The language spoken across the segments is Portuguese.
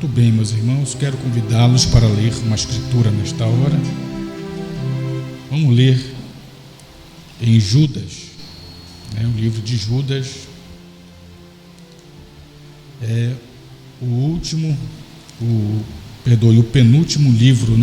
Muito bem, meus irmãos, quero convidá-los para ler uma escritura nesta hora. Vamos ler em Judas, o livro de Judas. É o penúltimo livro,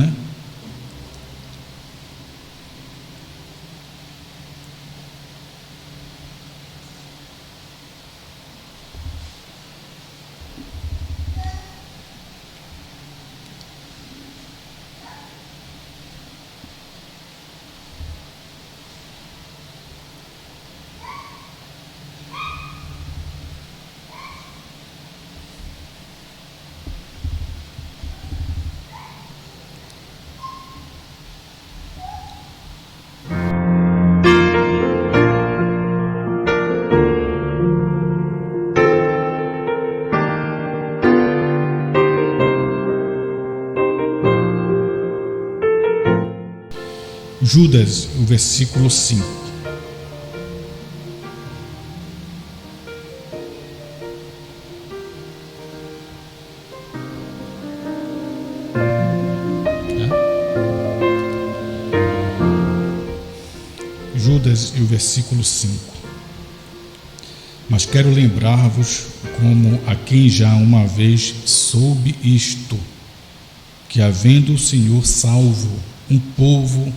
Judas, o versículo 5. Judas e o versículo 5. Mas quero lembrar-vos, como a quem já uma vez soube isto, que havendo o Senhor salvo um povo,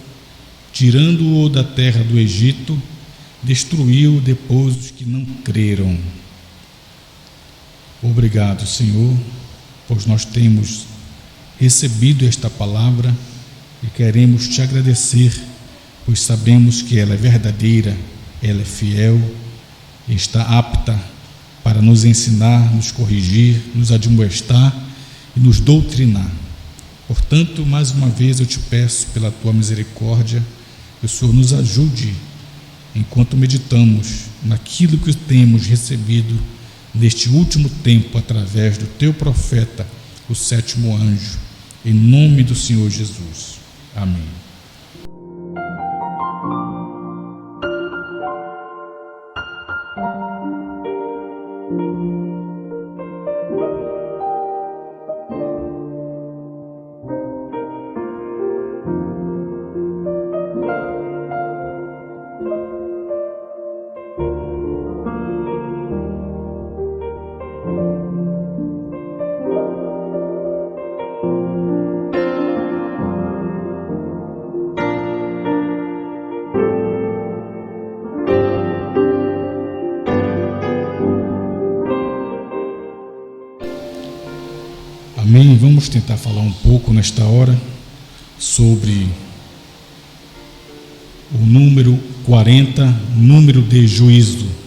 tirando-o da terra do Egito, destruiu depois os que não creram. Obrigado, Senhor, pois nós temos recebido esta palavra e queremos te agradecer, pois sabemos que ela é verdadeira, ela é fiel e está apta para nos ensinar, nos corrigir, nos admoestar e nos doutrinar. Portanto, mais uma vez eu te peço pela tua misericórdia, que o Senhor nos ajude enquanto meditamos naquilo que temos recebido neste último tempo através do teu profeta, o sétimo anjo, em nome do Senhor Jesus. Amém. Amém. Vamos tentar falar um pouco nesta hora sobre o número 40, número de juízo.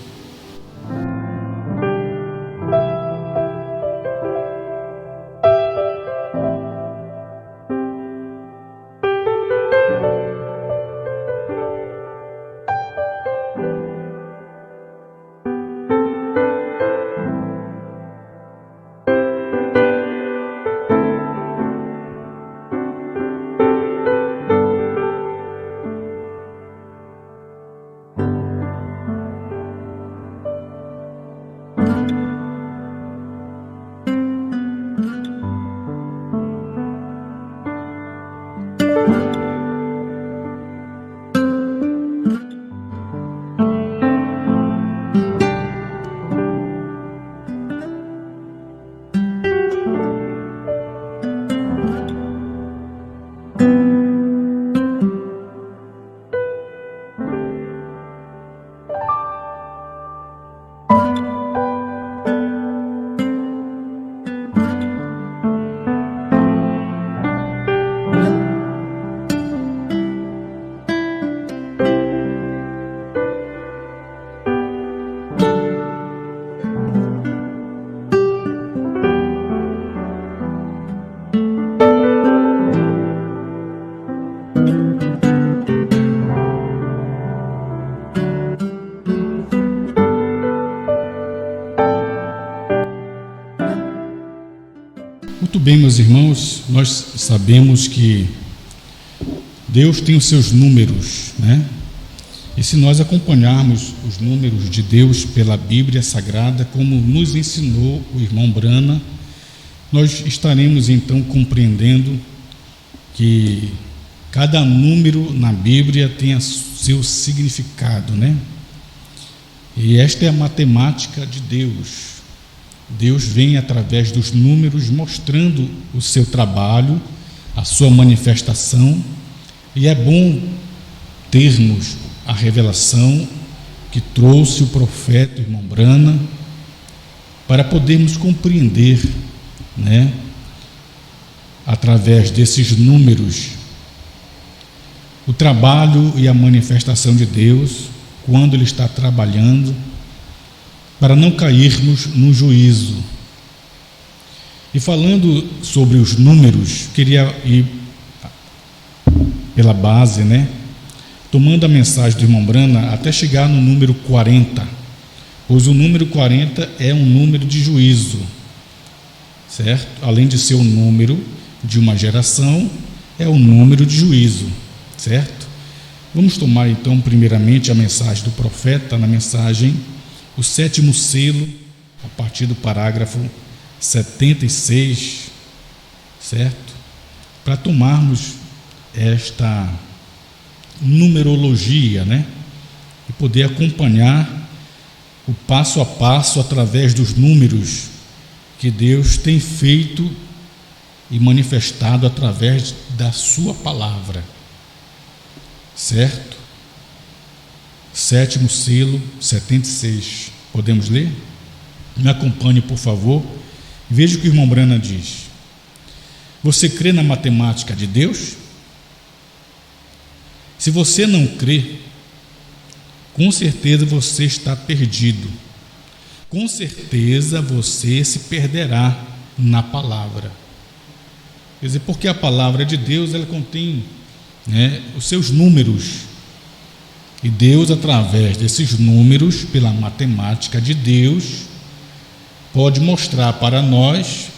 Muito bem, meus irmãos, nós sabemos que Deus tem os seus números, E se nós acompanharmos os números de Deus pela Bíblia Sagrada, como nos ensinou o irmão Brana, nós estaremos então compreendendo que cada número na Bíblia tem seu significado, né? E esta é a matemática de Deus. Deus vem através dos números mostrando o seu trabalho, a sua manifestação, e é bom termos a revelação que trouxe o profeta irmão Brana para podermos compreender, né, através desses números, o trabalho e a manifestação de Deus quando Ele está trabalhando, para não cairmos no juízo. E falando sobre os números, queria ir pela base, né? Tomando a mensagem do irmão Brana até chegar no número 40, pois o número 40 é um número de juízo, certo? Além de ser o número de uma geração, é o número de juízo, certo? Vamos tomar então primeiramente a mensagem do profeta, na mensagem o 7º selo, a partir do parágrafo 76, certo? Para tomarmos esta numerologia, né? E poder acompanhar o passo a passo através dos números que Deus tem feito e manifestado através da sua palavra, certo? 7º selo, 76. Podemos ler? Me acompanhe, por favor. Veja o que o irmão Brana diz. Você crê na matemática de Deus? Se você não crê, com certeza você está perdido. Com certeza você se perderá na palavra. Quer dizer, porque a palavra de Deus, ela contém, né, os seus números. E Deus, através desses números, pela matemática de Deus, pode mostrar para nós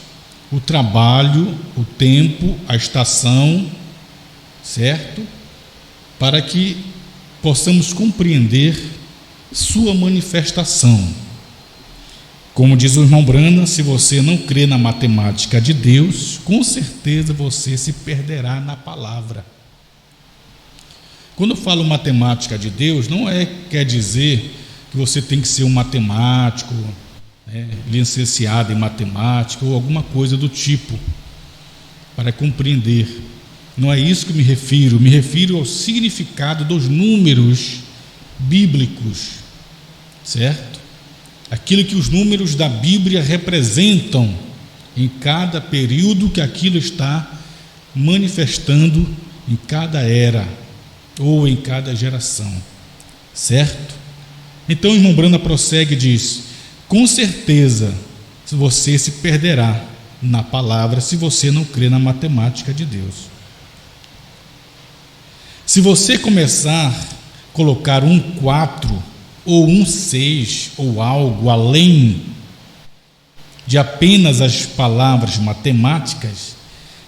o trabalho, o tempo, a estação, certo? Para que possamos compreender sua manifestação. Como diz o irmão Brana, se você não crê na matemática de Deus, com certeza você se perderá na palavra. Quando eu falo matemática de Deus, não quer dizer que você tem que ser um matemático, né, licenciado em matemática ou alguma coisa do tipo, para compreender. Não é isso que me refiro ao significado dos números bíblicos, certo? Aquilo que os números da Bíblia representam em cada período que aquilo está manifestando em cada era ou em cada geração, certo? Então o irmão Brana prossegue e diz: com certeza você se perderá na palavra se você não crê na matemática de Deus. Se você começar a colocar um 4 ou um 6 ou algo além de apenas as palavras matemáticas,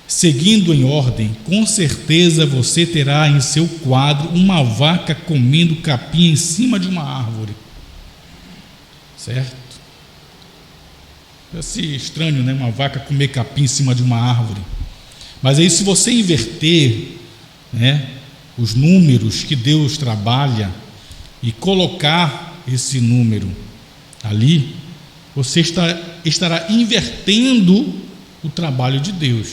seguindo em ordem, com certeza você terá em seu quadro uma vaca comendo capim em cima de uma árvore, certo? Parece estranho, né? Uma vaca comer capim em cima de uma árvore. Mas aí, se você inverter, né, os números que Deus trabalha e colocar esse número ali, você estará invertendo o trabalho de Deus,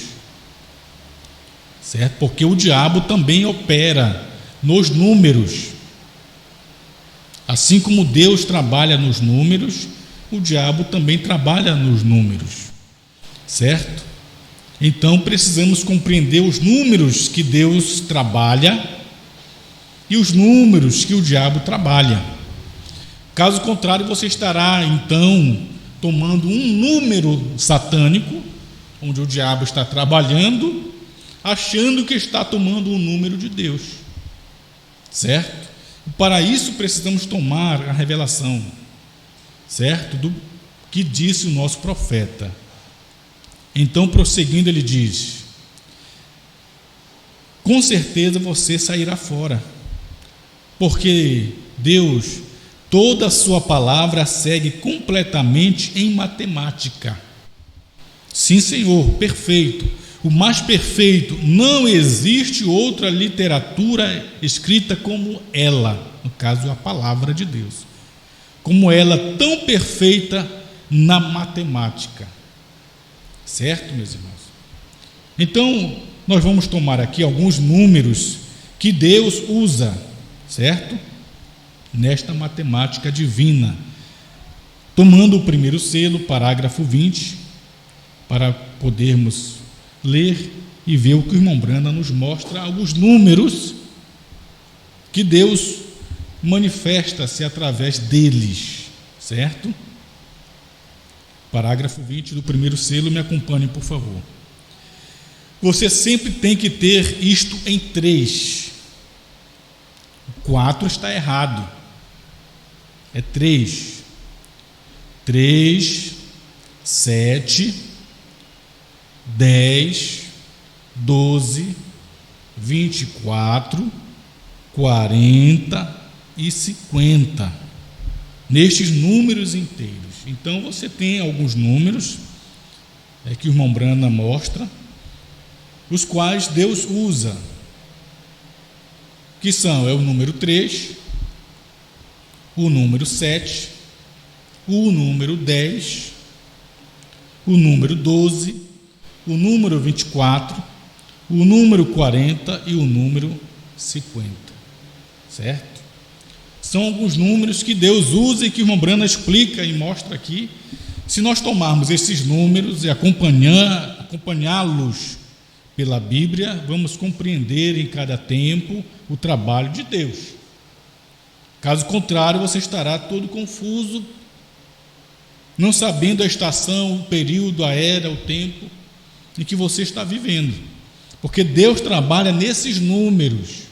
certo? Porque o diabo também opera nos números. Assim como Deus trabalha nos números, o diabo também trabalha nos números, certo? Então precisamos compreender os números que Deus trabalha e os números que o diabo trabalha. Caso contrário, você estará então tomando um número satânico, onde o diabo está trabalhando, achando que está tomando um número de Deus, certo? Para isso precisamos tomar a revelação, certo? Do que disse o nosso profeta. Então, prosseguindo, ele diz: com certeza você sairá fora, porque Deus, toda a sua palavra segue completamente em matemática, Sim, Senhor, perfeito. O mais perfeito. Não existe outra literatura escrita como ela, no caso, a palavra de Deus. Como ela, tão perfeita na matemática. Certo, meus irmãos? Então, nós vamos tomar aqui alguns números que Deus usa, certo? Nesta matemática divina. Tomando o primeiro selo, parágrafo 20, para podermos ler e ver o que o irmão Branda nos mostra, alguns números que Deus manifesta-se através deles, certo? Parágrafo 20 do primeiro selo, me acompanhe, por favor. Você sempre tem que ter isto em 3. O 4 está errado. É 3. 3, 7, 10, 12, 24, 40 e 50. Nestes números inteiros. Então você tem alguns números que o irmão Branda mostra, os quais Deus usa, que são o número 3, o número 7, o número 10, o número 12, o número 24, o número 40 e o número 50, certo? São alguns números que Deus usa e que o irmão Branda explica e mostra aqui. Se nós tomarmos esses números e acompanhá-los pela Bíblia, vamos compreender em cada tempo o trabalho de Deus. Caso contrário, você estará todo confuso, não sabendo a estação, o período, a era, o tempo em que você está vivendo, porque Deus trabalha nesses números,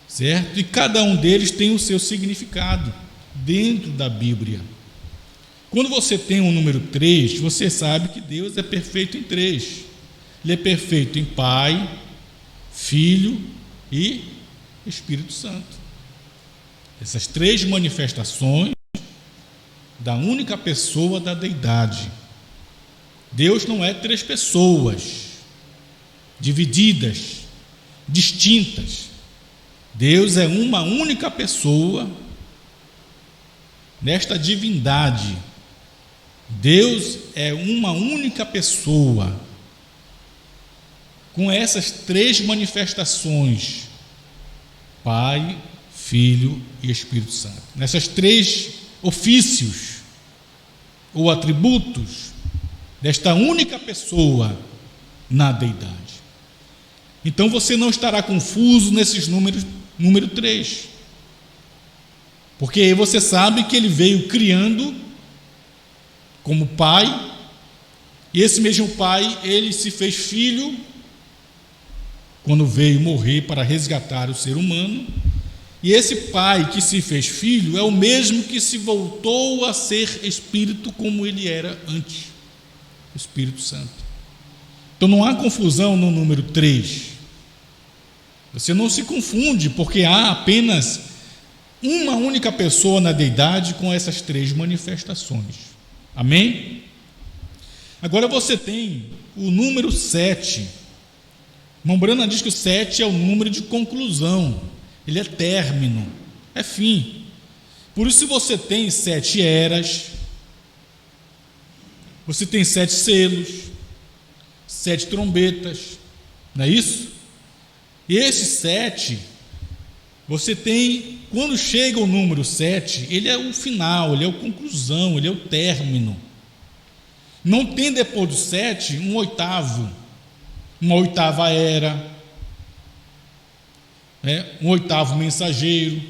certo? E cada um deles tem o seu significado dentro da Bíblia. Quando você tem o número 3, você sabe que Deus é perfeito em 3. Ele é perfeito em Pai, Filho e Espírito Santo. Essas 3 manifestações da única pessoa da deidade. Deus não é 3 pessoas divididas, distintas. Deus é uma única pessoa nesta divindade. Deus é uma única pessoa com essas 3 manifestações: Pai, Filho e Espírito Santo. Nessas 3 ofícios ou atributos desta única pessoa na deidade. Então você não estará confuso nesses números, número 3, porque aí você sabe que ele veio criando como pai, e esse mesmo pai, ele se fez filho quando veio morrer para resgatar o ser humano. E esse pai que se fez filho é o mesmo que se voltou a ser espírito como ele era antes, o Espírito Santo. Então não há confusão no número 3. Você não se confunde, porque há apenas uma única pessoa na deidade com essas 3 manifestações. Amém? Agora você tem o número 7. Irmão Branda diz que o 7 é o número de conclusão. Ele é término, é fim. Por isso, se você tem 7 eras, você tem 7 selos, 7 trombetas, não é isso? E esse 7, você tem, quando chega o número 7, ele é o final, ele é a conclusão, ele é o término. Não tem depois do 7 um oitavo, uma oitava era, um oitavo mensageiro.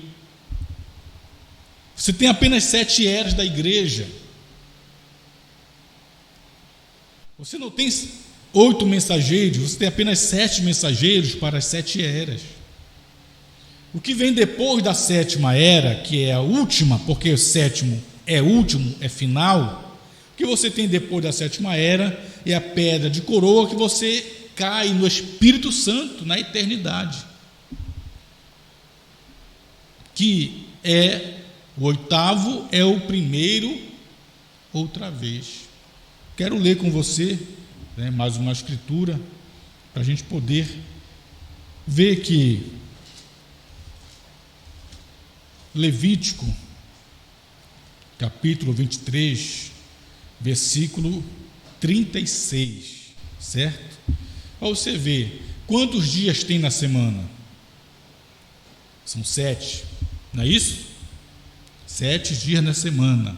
Você tem apenas 7 eras da igreja. Você não tem 8 mensageiros, você tem apenas 7 mensageiros para as 7 eras. O que vem depois da 7ª era, que é a última, porque o 7º é último, é final, o que você tem depois da 7ª era é a pedra de coroa, que você cai no Espírito Santo na eternidade, que é o 8º, é o primeiro outra vez. Quero ler com você, mais uma escritura, para a gente poder ver que Levítico, capítulo 23, versículo 36, certo? Para você ver, quantos dias tem na semana? São 7, não é isso? 7 dias na semana.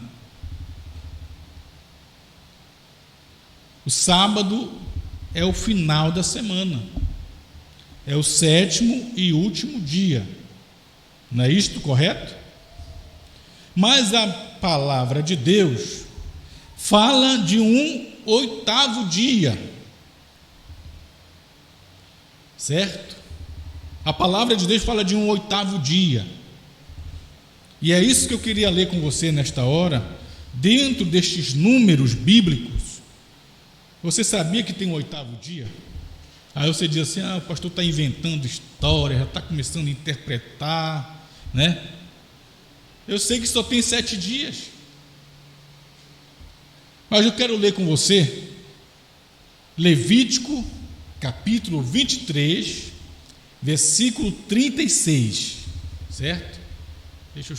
O sábado é o final da semana, é o 7º e último dia, não é isto correto? Mas a palavra de Deus fala de um 8º dia, certo? A palavra de Deus fala de um 8º dia, e é isso que eu queria ler com você nesta hora, dentro destes números bíblicos. Você sabia que tem um 8º dia? Aí você diz assim: o pastor está inventando história, já está começando a interpretar, né? Eu sei que só tem 7 dias, mas eu quero ler com você Levítico, capítulo 23, versículo 36, certo? Deixa eu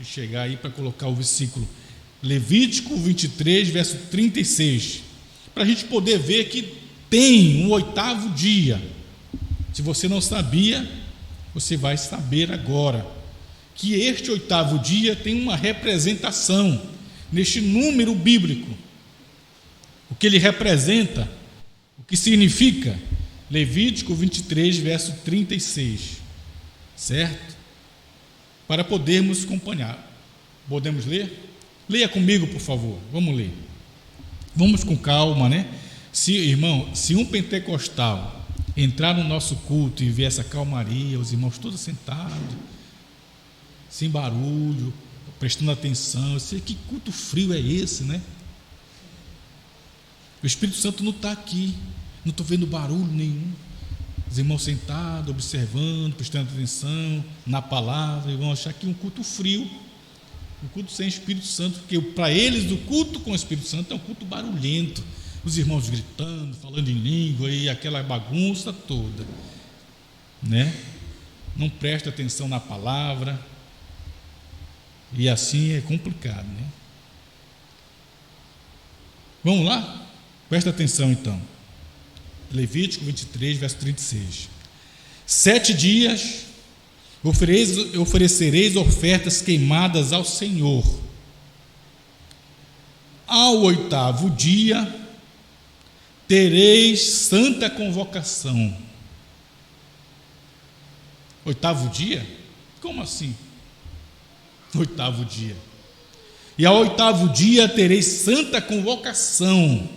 chegar aí para colocar o versículo. Levítico 23, verso 36, para a gente poder ver que tem um 8º dia. Se você não sabia, você vai saber agora, que este 8º dia tem uma representação neste número bíblico. O que ele representa, o que significa? Levítico 23, verso 36, certo? Para podermos acompanhar. Podemos ler? Leia comigo, por favor. Vamos ler. Vamos com calma, né? Se um pentecostal entrar no nosso culto e ver essa calmaria, os irmãos todos sentados, sem barulho, prestando atenção, eu sei que culto frio é esse, né? O Espírito Santo não está aqui, não estou vendo barulho nenhum. Os irmãos sentados, observando, prestando atenção na palavra, e vão achar que um culto frio, um culto sem Espírito Santo, porque para eles o culto com o Espírito Santo é um culto barulhento, os irmãos gritando, falando em língua e aquela bagunça toda, né? Não presta atenção na palavra, e assim é complicado, né? Vamos lá? Presta atenção então. Levítico 23, verso 36. 7 dias oferecereis ofertas queimadas ao Senhor. Ao 8º dia tereis santa convocação. 8º dia? Como assim? 8º dia. E ao 8º dia tereis santa convocação,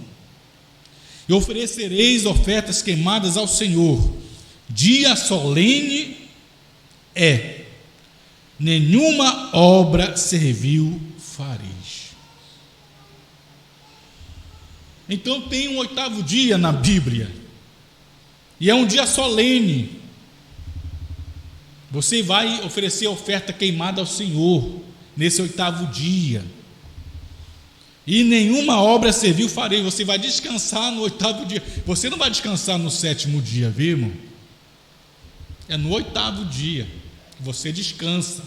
e oferecereis ofertas queimadas ao Senhor. Dia solene é, nenhuma obra servil fareis. Então tem um 8º dia na Bíblia, e é um dia solene. Você vai oferecer oferta queimada ao Senhor nesse 8º dia, e nenhuma obra servil farei. Você vai descansar no 8º dia. Você não vai descansar no 7º dia, viu, irmão? É no 8º dia que você descansa.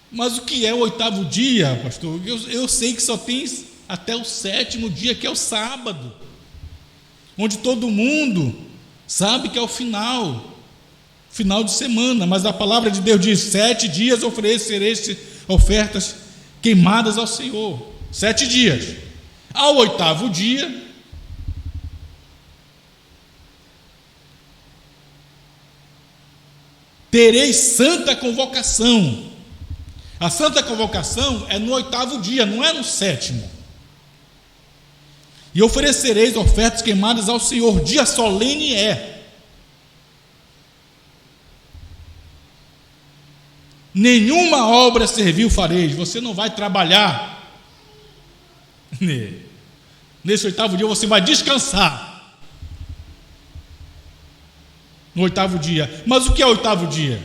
Mas o que é o 8º dia, pastor? Eu sei que só tem até o 7º dia, que é o sábado, onde todo mundo sabe que é o final de semana, mas a palavra de Deus diz: 7 dias oferecereis ofertas queimadas ao Senhor. 7 dias. Ao 8º dia tereis santa convocação. A santa convocação é no 8º dia, não é no 7º. E oferecereis ofertas queimadas ao Senhor. Dia solene é. Nenhuma obra servil fareis. Você não vai trabalhar. Nesse 8º dia você vai descansar. No 8º dia. Mas o que é o 8º dia?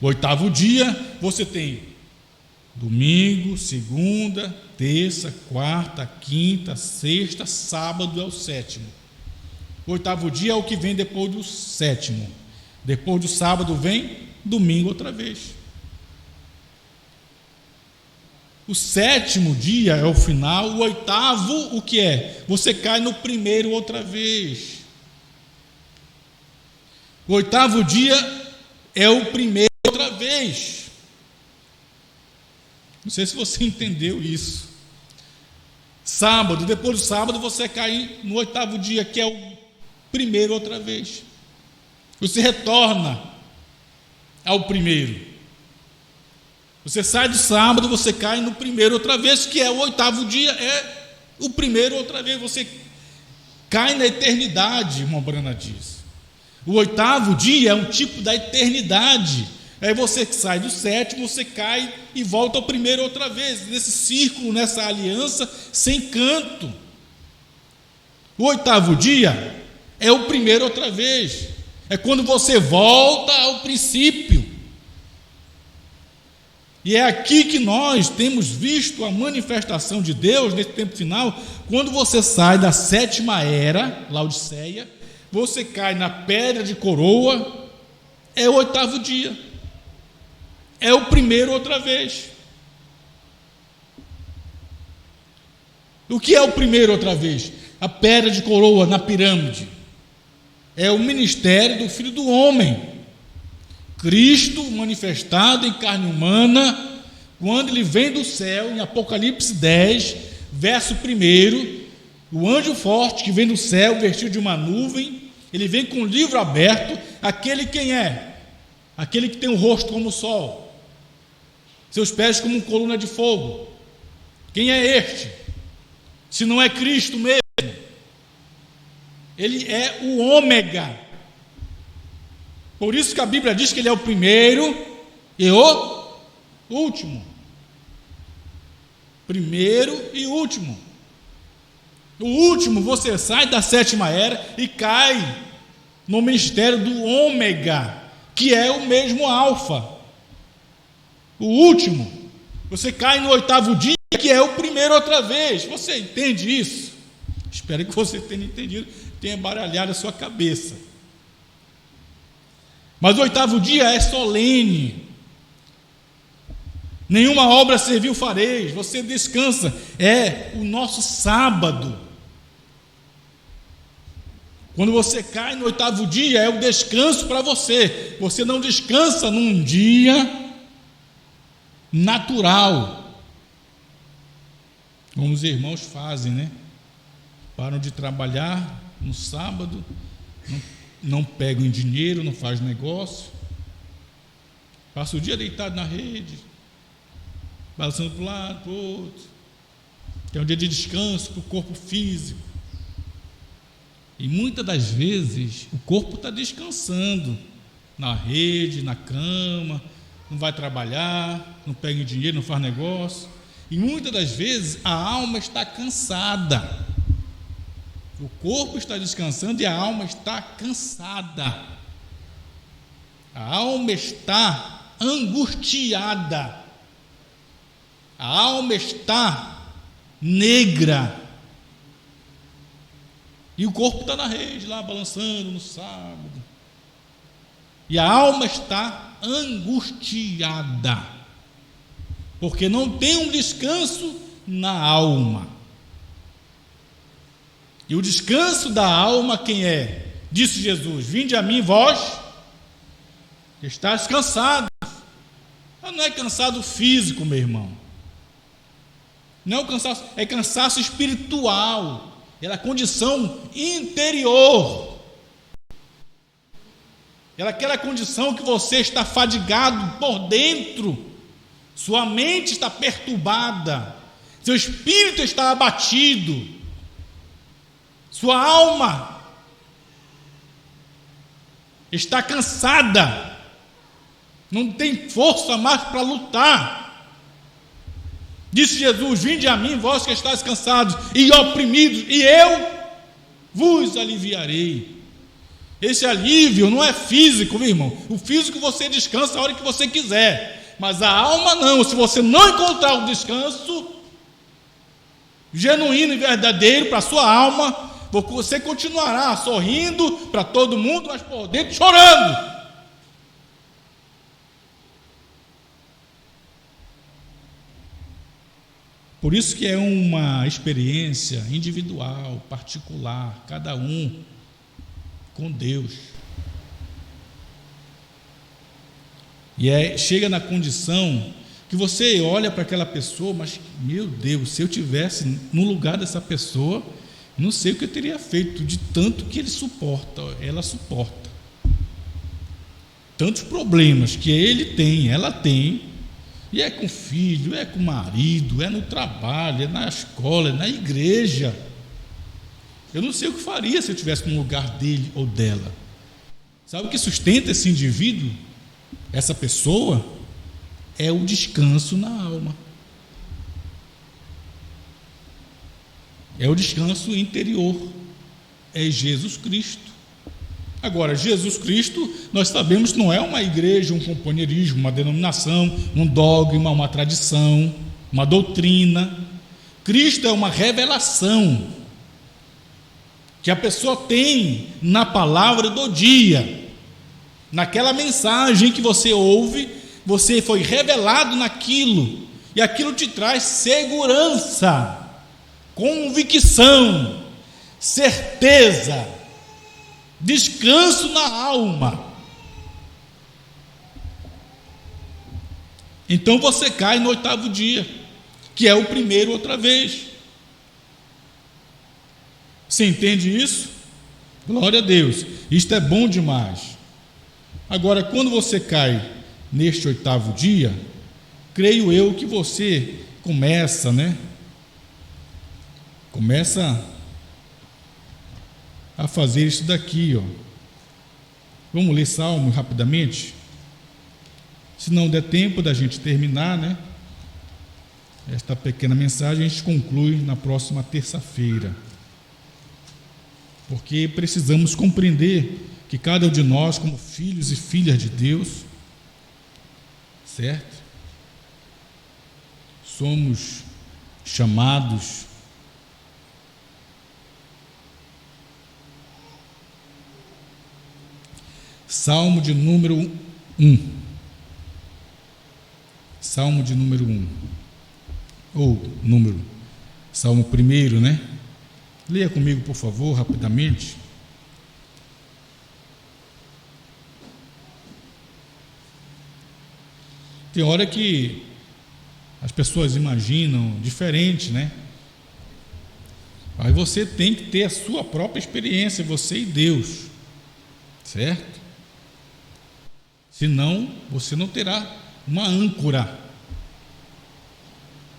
O 8º dia você tem Domingo, segunda, terça, quarta, quinta, sexta, sábado é o sétimo. O oitavo dia é o que vem depois do sétimo. Depois do sábado vem domingo outra vez. O sétimo dia é o final. O oitavo, o que é? Você cai no primeiro outra vez. O oitavo dia é o primeiro outra vez. Não sei se você entendeu isso. Sábado, depois do sábado você cai no oitavo dia, que é o primeiro outra vez. Você retorna ao primeiro. Você sai do sábado, você cai no primeiro outra vez, que é o oitavo dia, é o primeiro outra vez. Você cai na eternidade, irmão Brana diz. O oitavo dia é um tipo da eternidade. Aí você sai do sétimo, você cai e volta ao primeiro outra vez, nesse círculo, nessa aliança sem canto. O oitavo dia é o primeiro outra vez. É quando você volta ao princípio. E é aqui que nós temos visto a manifestação de Deus nesse tempo final. Quando você sai da sétima era, Laodiceia, você cai na pedra de coroa, é o oitavo dia. É o primeiro outra vez. O que é o primeiro outra vez? A pedra de coroa na pirâmide. É o ministério do Filho do Homem. Cristo manifestado em carne humana, quando ele vem do céu, em Apocalipse 10, verso 1, o anjo forte que vem do céu, vestido de uma nuvem, ele vem com o livro aberto. Aquele quem é? Aquele que tem o rosto como o sol, seus pés como uma coluna de fogo. Quem é este? Se não é Cristo mesmo? Ele é o ômega. Por isso que a Bíblia diz que ele é o primeiro e o último. Primeiro e último. O último, você sai da sétima era e cai no ministério do ômega, que é o mesmo alfa. O último, você cai no oitavo dia, que é o primeiro outra vez. Você entende isso? Espero que você tenha entendido, tenha baralhado a sua cabeça. Mas o oitavo dia é solene. Nenhuma obra servil fareis. Você descansa. É o nosso sábado. Quando você cai no oitavo dia, é o descanso para você. Você não descansa num dia natural, como os irmãos fazem, né? Param de trabalhar no sábado, não pegam dinheiro, não faz negócio, passa o dia deitado na rede, balançando para um lado, para o outro. É um dia de descanso para o corpo físico. E muitas das vezes o corpo está descansando na rede, na cama, não vai trabalhar, não pega dinheiro, não faz negócio. E muitas das vezes a alma está cansada. O corpo está descansando e a alma está cansada. A alma está angustiada. A alma está negra. E o corpo está na rede, lá balançando no sábado. E a alma está angustiada, porque não tem um descanso na alma. E o descanso da alma, quem é? Disse Jesus: vinde a mim, vós que estáis cansados. Mas não é cansado físico, meu irmão. Não é o cansaço, é cansaço espiritual. É a condição interior. É aquela condição que você está fadigado por dentro. Sua mente está perturbada. Seu espírito está abatido. Sua alma está cansada, não tem força mais para lutar. Disse Jesus: vinde a mim, vós que estáis cansados e oprimidos, e eu vos aliviarei. Esse alívio não é físico, meu irmão. O físico você descansa a hora que você quiser, Mas a alma não. Se você não encontrar o descanso genuíno e verdadeiro para a sua alma, você continuará sorrindo para todo mundo, mas por dentro chorando. Por isso que é uma experiência individual, particular, cada um com Deus. E chega na condição que você olha para aquela pessoa, mas, meu Deus, se eu tivesse no lugar dessa pessoa, não sei o que eu teria feito, de tanto que ela suporta. Tantos problemas que ele tem, ela tem, e é com o filho, é com o marido, é no trabalho, é na escola, é na igreja. Eu não sei o que faria se eu estivesse no lugar dele ou dela. Sabe o que sustenta esse indivíduo, essa pessoa? É o descanso na alma. É o descanso interior. É Jesus Cristo. Agora, Jesus Cristo, nós sabemos, não é uma igreja, um companheirismo, uma denominação, um dogma, uma tradição, uma doutrina. Cristo é uma revelação que a pessoa tem na palavra do dia, naquela mensagem que você ouve, você foi revelado naquilo, e aquilo te traz segurança, convicção, certeza, descanso na alma. Então você cai no 8º dia, que é o primeiro outra vez. Você entende isso? Glória a Deus, isto é bom demais. Agora, quando você cai neste 8º dia, creio eu que você começa a fazer isso daqui, ó. Vamos ler Salmo rapidamente? Se não der tempo da gente terminar, esta pequena mensagem, a gente conclui na próxima terça-feira, porque precisamos compreender que cada um de nós, como filhos e filhas de Deus, certo? Somos chamados Salmo de número 1. Salmo de número 1. Salmo 1, Leia comigo, por favor, rapidamente. Tem hora que as pessoas imaginam diferente, Aí você tem que ter a sua própria experiência, você e Deus, certo? Senão, você não terá uma âncora.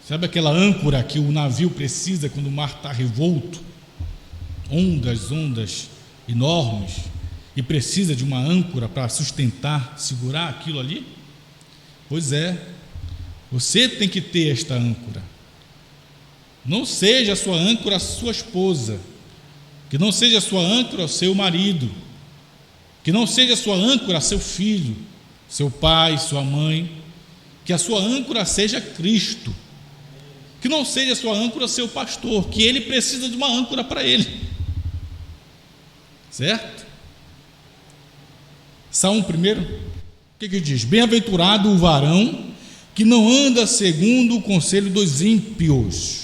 Sabe aquela âncora que o navio precisa quando o mar está revolto? Ondas enormes, e precisa de uma âncora para sustentar, segurar aquilo ali? Pois é, você tem que ter esta âncora. Não seja a sua âncora a sua esposa, que não seja a sua âncora o seu marido, que não seja a sua âncora seu filho, seu pai, sua mãe, que a sua âncora seja Cristo, que não seja a sua âncora seu pastor, que ele precisa de uma âncora para ele, certo? Salmo 1, o que diz? Bem-aventurado o varão que não anda segundo o conselho dos ímpios,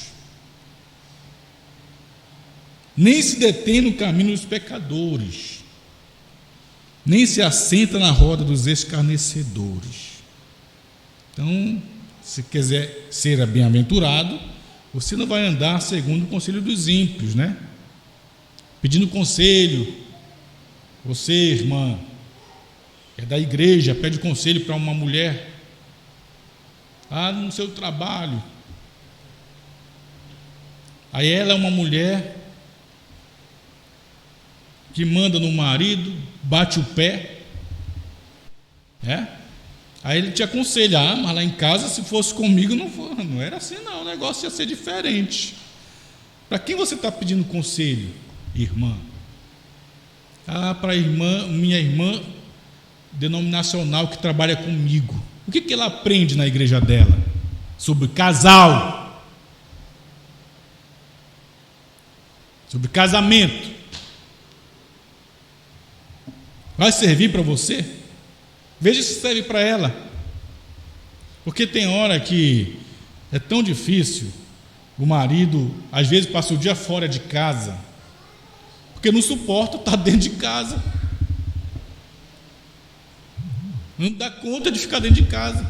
nem se detém no caminho dos pecadores, nem se assenta na roda dos escarnecedores. Então, se quiser ser bem-aventurado, você não vai andar segundo o conselho dos ímpios, Pedindo conselho. Você, irmã, que é da igreja, pede conselho para uma mulher, no seu trabalho. Aí ela é uma mulher que manda no marido, bate o pé, Aí ele te aconselha, mas lá em casa, se fosse comigo, não era assim não, o negócio ia ser diferente. Para quem você está pedindo conselho, irmã? Para minha irmã denominacional que trabalha comigo. O que ela aprende na igreja dela? Sobre casal, sobre casamento. Vai servir para você? Veja se serve para ela. Porque tem hora que é tão difícil, o marido às vezes passa o dia fora de casa, porque não suporta estar dentro de casa, não dá conta de ficar dentro de casa.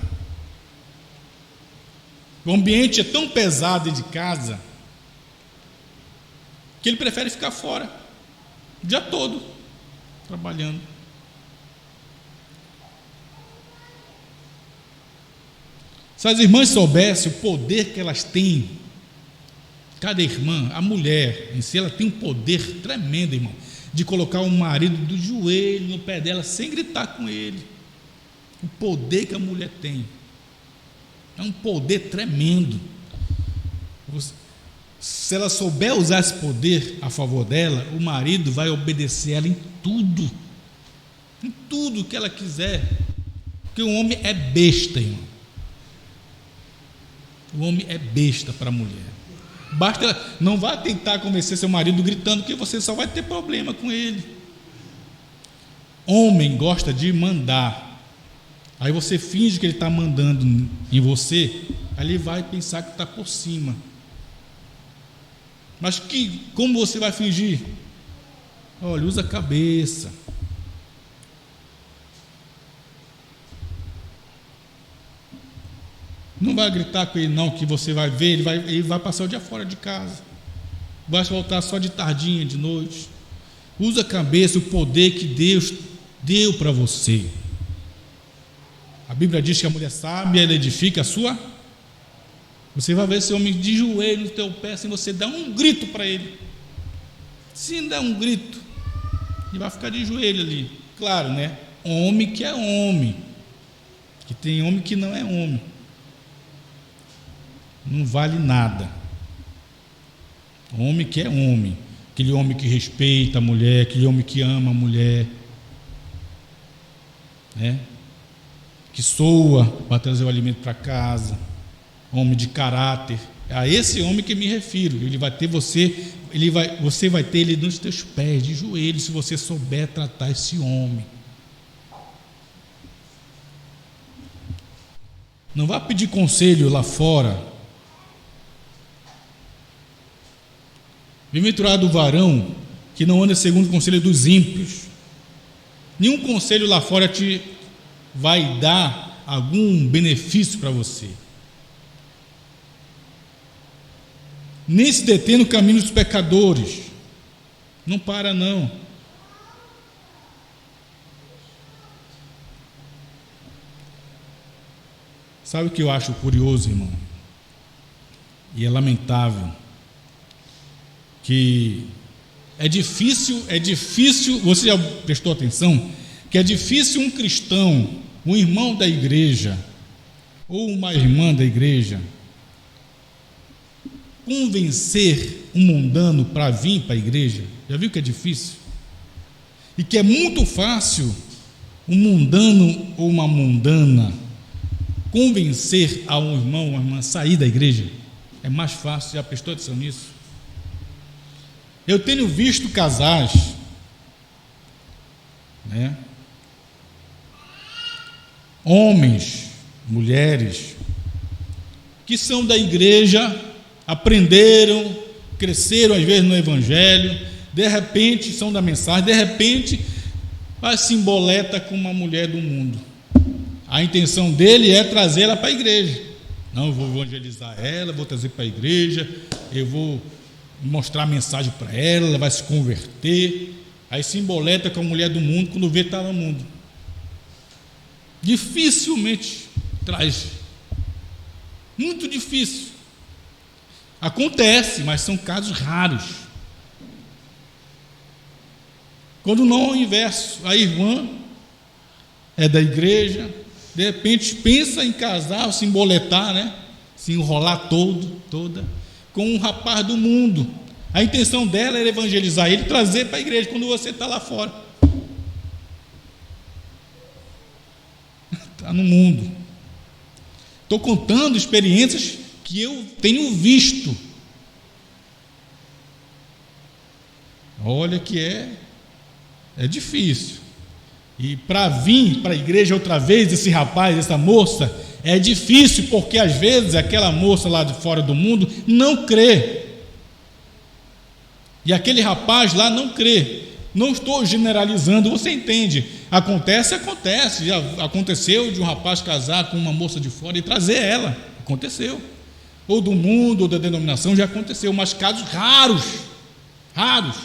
O ambiente é tão pesado dentro de casa que ele prefere ficar fora o dia todo trabalhando. Se as irmãs soubessem o poder que elas têm, cada irmã, a mulher em si, ela tem um poder tremendo, irmão, de colocar o marido do joelho no pé dela sem gritar com ele. O poder que a mulher tem é um poder tremendo. Se ela souber usar esse poder a favor dela, o marido vai obedecer ela em tudo que ela quiser, porque o homem é besta, irmão. O homem é besta para a mulher. Basta, não vá tentar convencer seu marido gritando, que você só vai ter problema com ele. Homem gosta de mandar. Aí você finge que ele está mandando em você, aí ele vai pensar que está por cima. Mas como você vai fingir? Olha, usa a cabeça. Não vai gritar com ele não, que você vai ver, ele vai passar o dia fora de casa, vai voltar só de tardinha, de noite. Usa a cabeça, o poder que Deus deu para você. A Bíblia diz que a mulher sábia, ela edifica a sua. Você vai ver esse homem de joelho no teu pé, sem você dar um grito para ele. Se der um grito, ele vai ficar de joelho ali. Claro, né? Homem que é homem, que tem homem que não é homem, não vale nada. Homem que é homem, aquele homem que respeita a mulher, aquele homem que ama a mulher, né? Que soa para trazer o alimento para casa, homem de caráter. É a esse homem que me refiro. Ele vai ter você, você vai ter ele nos teus pés, de joelhos, se você souber tratar esse homem. Não vá pedir conselho lá fora. Bem-aventurado o varão que não anda segundo o conselho dos ímpios. Nenhum conselho lá fora te vai dar algum benefício para você. Nem se detém no caminho dos pecadores. Não para não. Sabe o que eu acho curioso, irmão? E é lamentável. Que é difícil, você já prestou atenção? Que é difícil um cristão, um irmão da igreja, ou uma irmã da igreja, convencer um mundano para vir para a igreja. Já viu que é difícil? E que é muito fácil um mundano ou uma mundana convencer a um irmão ou uma irmã a sair da igreja. É mais fácil, já prestou atenção nisso? Eu tenho visto casais, né? Homens, mulheres, que são da igreja, aprenderam, cresceram às vezes no evangelho, de repente são da mensagem, de repente vai se emboleta com uma mulher do mundo. A intenção dele é trazê-la para a igreja. Não, eu vou evangelizar ela, vou trazer para a igreja, eu vou mostrar a mensagem para ela, ela vai se converter. Aí se emboleta com a mulher do mundo, quando vê está no mundo. Dificilmente traz. Muito difícil. Acontece, mas são casos raros. Quando não é o inverso, a irmã é da igreja, de repente pensa em casar, se emboletar, né? Se enrolar toda, com um rapaz do mundo. A intenção dela era evangelizar ele, trazer para a igreja quando você está lá fora. Está no mundo. Estou contando experiências que eu tenho visto. Olha que é difícil. E para vir para a igreja outra vez, esse rapaz, essa moça, é difícil, porque às vezes aquela moça lá de fora do mundo não crê. E aquele rapaz lá não crê. Não estou generalizando, você entende. Acontece. Já aconteceu de um rapaz casar com uma moça de fora e trazer ela. Aconteceu. Ou do mundo, ou da denominação, já aconteceu, mas casos raros.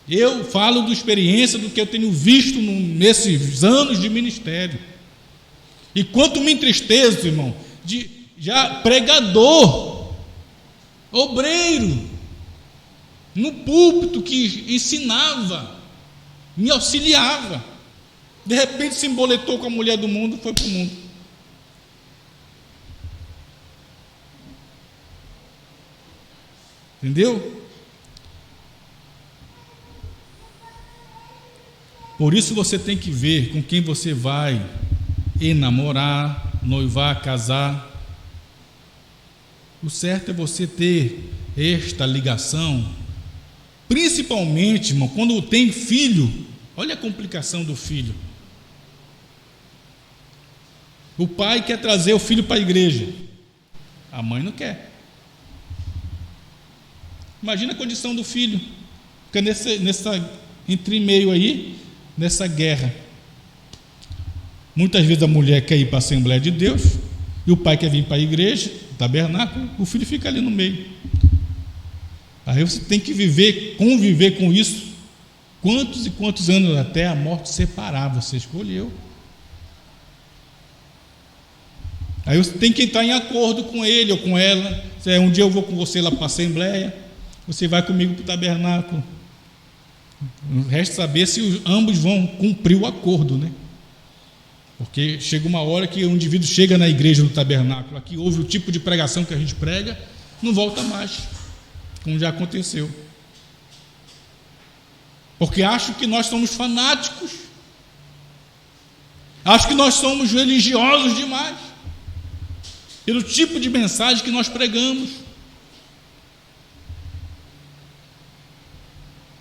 Eu falo de experiência do que eu tenho visto nesses anos de ministério. E quanto me entristeço, irmão, de já pregador, obreiro, no púlpito que ensinava, me auxiliava, de repente se emboletou com a mulher do mundo, foi para o mundo. Entendeu? Por isso você tem que ver com quem você vai enamorar, noivar, casar. O certo é você ter esta ligação, principalmente, irmão, quando tem filho. Olha a complicação do filho. O pai quer trazer o filho para a igreja, a mãe não quer. Imagina a condição do filho, fica nessa entremeio aí, nessa guerra. Muitas vezes a mulher quer ir para a Assembleia de Deus e o pai quer vir para a igreja, o tabernáculo, o filho fica ali no meio. Aí você tem que conviver com isso, quantos e quantos anos, até a morte separar. Você escolheu. Aí você tem que entrar em acordo com ele ou com ela. Um dia eu vou com você lá para a Assembleia, você vai comigo para o tabernáculo. Resta saber se ambos vão cumprir o acordo, né? Porque chega uma hora que o indivíduo chega na igreja, no tabernáculo, aqui ouve o tipo de pregação que a gente prega, não volta mais, como já aconteceu. Porque acho que nós somos fanáticos, acho que nós somos religiosos demais, pelo tipo de mensagem que nós pregamos.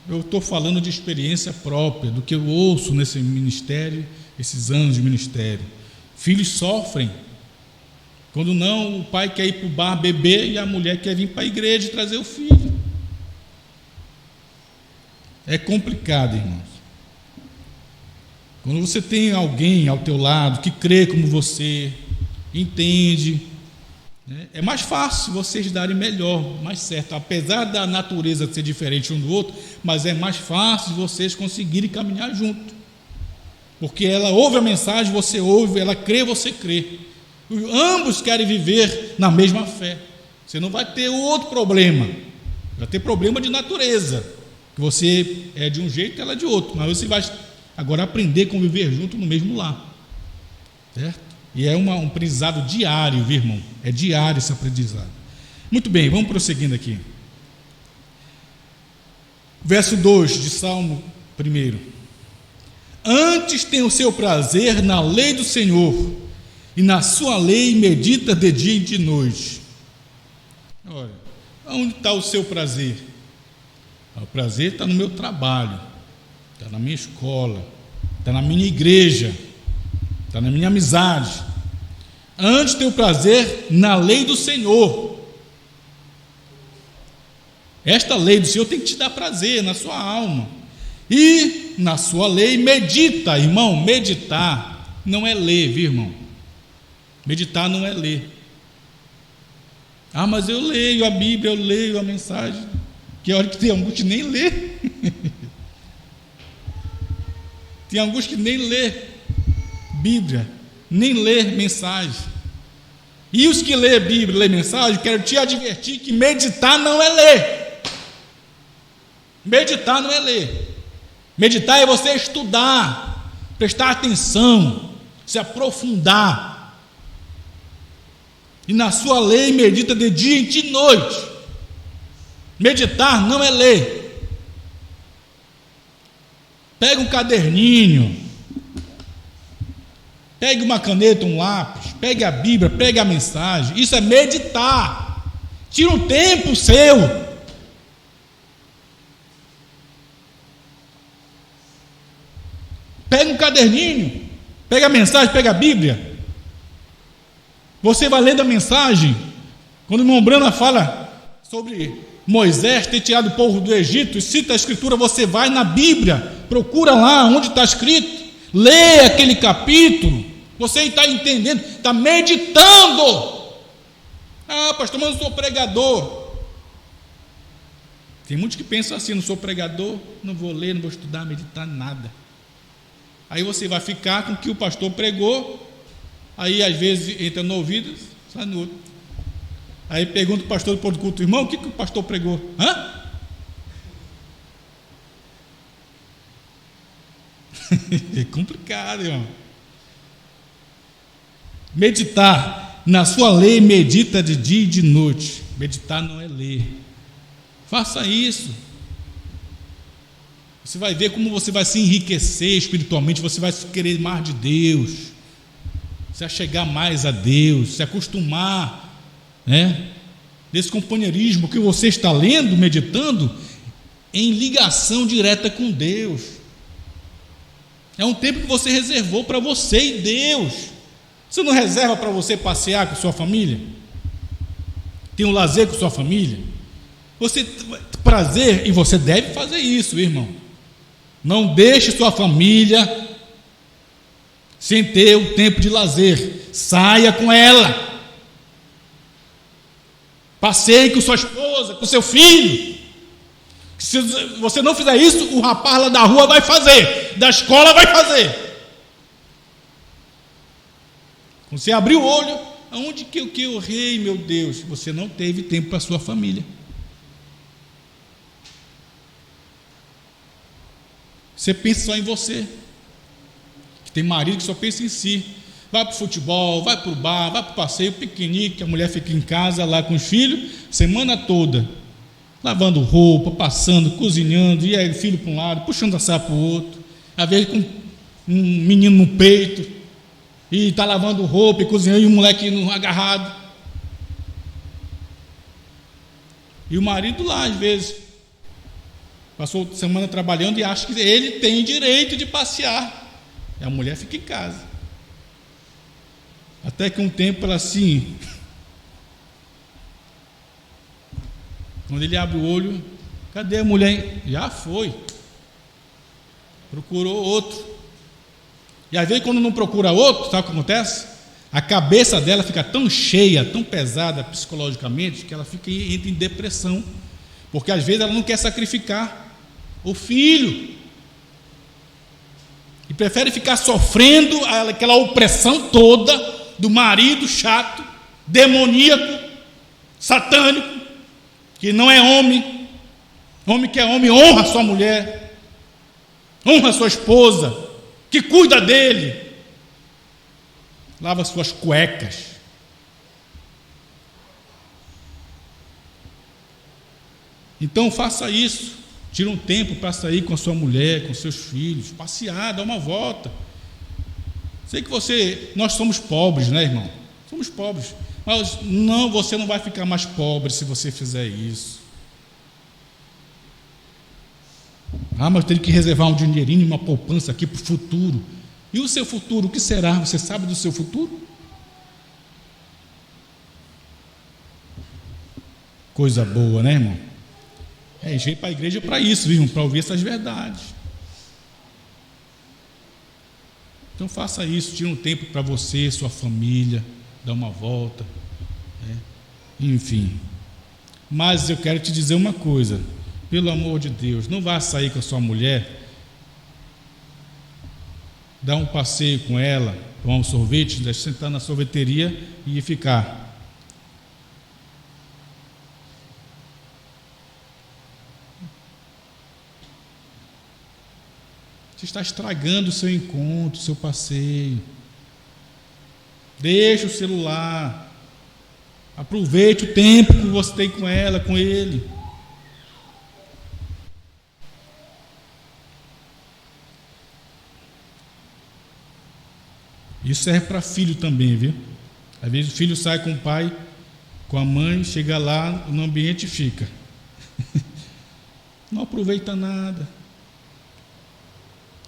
Eu estou falando de experiência própria, do que eu ouço nesse ministério, esses anos de ministério. Filhos sofrem quando não, o pai quer ir para o bar beber e a mulher quer vir para a igreja e trazer o filho. É complicado, irmãos. Quando você tem alguém ao teu lado que crê como você, entende, né, é mais fácil vocês darem melhor, mais certo, apesar da natureza ser diferente um do outro, mas é mais fácil vocês conseguirem caminhar junto, porque ela ouve a mensagem, você ouve, ela crê, você crê, ambos querem viver na mesma fé. Você não vai ter outro problema, vai ter problema de natureza, que você é de um jeito, ela é de outro, mas você vai agora aprender a conviver junto no mesmo lar, certo? E é um aprendizado diário, viu, irmão? É diário esse aprendizado. Muito bem, vamos prosseguindo aqui. Verso 2 de Salmo 1. Antes tem o seu prazer na lei do Senhor, e na sua lei medita de dia e de noite. Olha, onde está o seu prazer? O prazer está no meu trabalho, está na minha escola, está na minha igreja, está na minha amizade. Antes tem o prazer na lei do Senhor. Esta lei do Senhor tem que te dar prazer na sua alma. E na sua lei medita, irmão. Meditar não é ler, viu, irmão? Meditar não é ler. Ah, mas eu leio a Bíblia, eu leio a mensagem. Que hora que tem alguns que nem lê. Tem alguns que nem lê Bíblia, nem lê mensagem. E os que lê Bíblia, lê mensagem, quero te advertir que meditar não é ler. Meditar não é ler. Meditar é você estudar, prestar atenção, se aprofundar. E na sua lei medita de dia e de noite. Meditar não é ler. Pega um caderninho, Pegue uma caneta, um lápis, pegue a Bíblia, pegue a mensagem. Isso é meditar. Tira um tempo seu. Pega um caderninho, pega a mensagem, pega a Bíblia. Você vai lendo a mensagem. Quando o irmão Brana fala sobre Moisés ter tirado o povo do Egito e cita a Escritura, você vai na Bíblia, procura lá onde está escrito, lê aquele capítulo, você está entendendo, está meditando. Ah, pastor, mas eu sou pregador. Tem muitos que pensam assim: não sou pregador, não vou ler, não vou estudar, meditar, nada. Aí você vai ficar com o que o pastor pregou, aí às vezes entra no ouvido, sai no outro. Aí pergunta o pastor do culto: irmão, o que o pastor pregou? Hã? É complicado, irmão. Meditar. Na sua lei, medita de dia e de noite. Meditar não é ler. Faça isso. Você vai ver como você vai se enriquecer espiritualmente. Você vai querer mais de Deus. Você vai chegar mais a Deus. Se acostumar, né? Desse companheirismo que você está lendo, meditando, em ligação direta com Deus. É um tempo que você reservou para você e Deus. Você não reserva para você passear com sua família? Tem um lazer com sua família? Você prazer, e você deve fazer isso, irmão. Não deixe sua família sem ter o tempo de lazer. Saia com ela. Passeie com sua esposa, com seu filho. Se você não fizer isso, o rapaz lá da rua vai fazer, da escola vai fazer. Quando você abrir o olho, aonde que eu errei, meu Deus? Você não teve tempo para a sua família. Você pensa só em você. Que tem marido que só pensa em si. Vai para o futebol, vai para o bar, vai para o passeio, piquenique, a mulher fica em casa lá com os filhos, semana toda, lavando roupa, passando, cozinhando, e aí o filho para um lado, puxando a saia para o outro, às vezes com um menino no peito, e está lavando roupa e cozinhando, e o moleque agarrado. E o marido lá, às vezes, passou a semana trabalhando e acha que ele tem direito de passear, e a mulher fica em casa. Até que um tempo ela assim, quando ele abre o olho, cadê a mulher? Já foi, procurou outro. E às vezes quando não procura outro, sabe o que acontece? A cabeça dela fica tão cheia, tão pesada psicologicamente, que ela entra em depressão, porque às vezes ela não quer sacrificar o filho, e prefere ficar sofrendo aquela opressão toda do marido chato, demoníaco, satânico, que não é homem. Homem que é homem honra sua mulher, honra sua esposa, que cuida dele, lava suas cuecas. Então faça isso. Tira um tempo para sair com a sua mulher, com seus filhos, passear, dar uma volta. Sei que nós somos pobres, né, irmão? Somos pobres, mas não, você não vai ficar mais pobre se você fizer isso. Ah, mas eu tenho que reservar um dinheirinho, uma poupança aqui para o futuro. E o seu futuro, o que será? Você sabe do seu futuro? Coisa boa, né, irmão? A gente veio para a igreja para isso, irmão, para ouvir essas verdades. Então faça isso, tira um tempo para você, sua família, dá uma volta, né? Enfim. Mas eu quero te dizer uma coisa, pelo amor de Deus, não vá sair com a sua mulher, dar um passeio com ela, tomar um sorvete, sentar na sorveteria e ficar. Você está estragando o seu encontro, o seu passeio. Deixa o celular. Aproveite o tempo que você tem com ela, com ele. E Isso serve para filho também, viu? Às vezes o filho sai com o pai, com a mãe, chega lá no ambiente e fica. Não aproveita nada.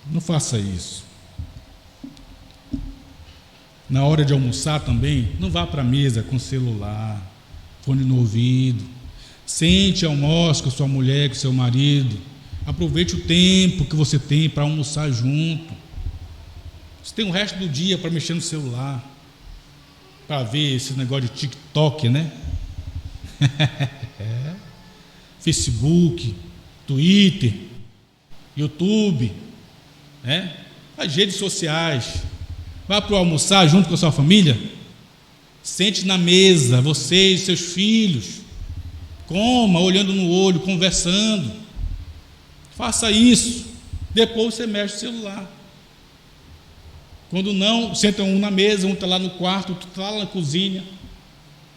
Não faça isso. Na hora de almoçar também, não vá para a mesa com celular, fone no ouvido. Sente, almoce com sua mulher, com seu marido. Aproveite o tempo que você tem para almoçar junto. Você tem o resto do dia para mexer no celular, para ver esse negócio de TikTok, né? Facebook, Twitter, YouTube, né? As redes sociais. Vá para o almoçar junto com a sua família. Sente na mesa, você e seus filhos. Coma, olhando no olho, conversando. Faça isso. Depois você mexe no celular. Quando não, senta um na mesa, um está lá no quarto, outro está lá na cozinha,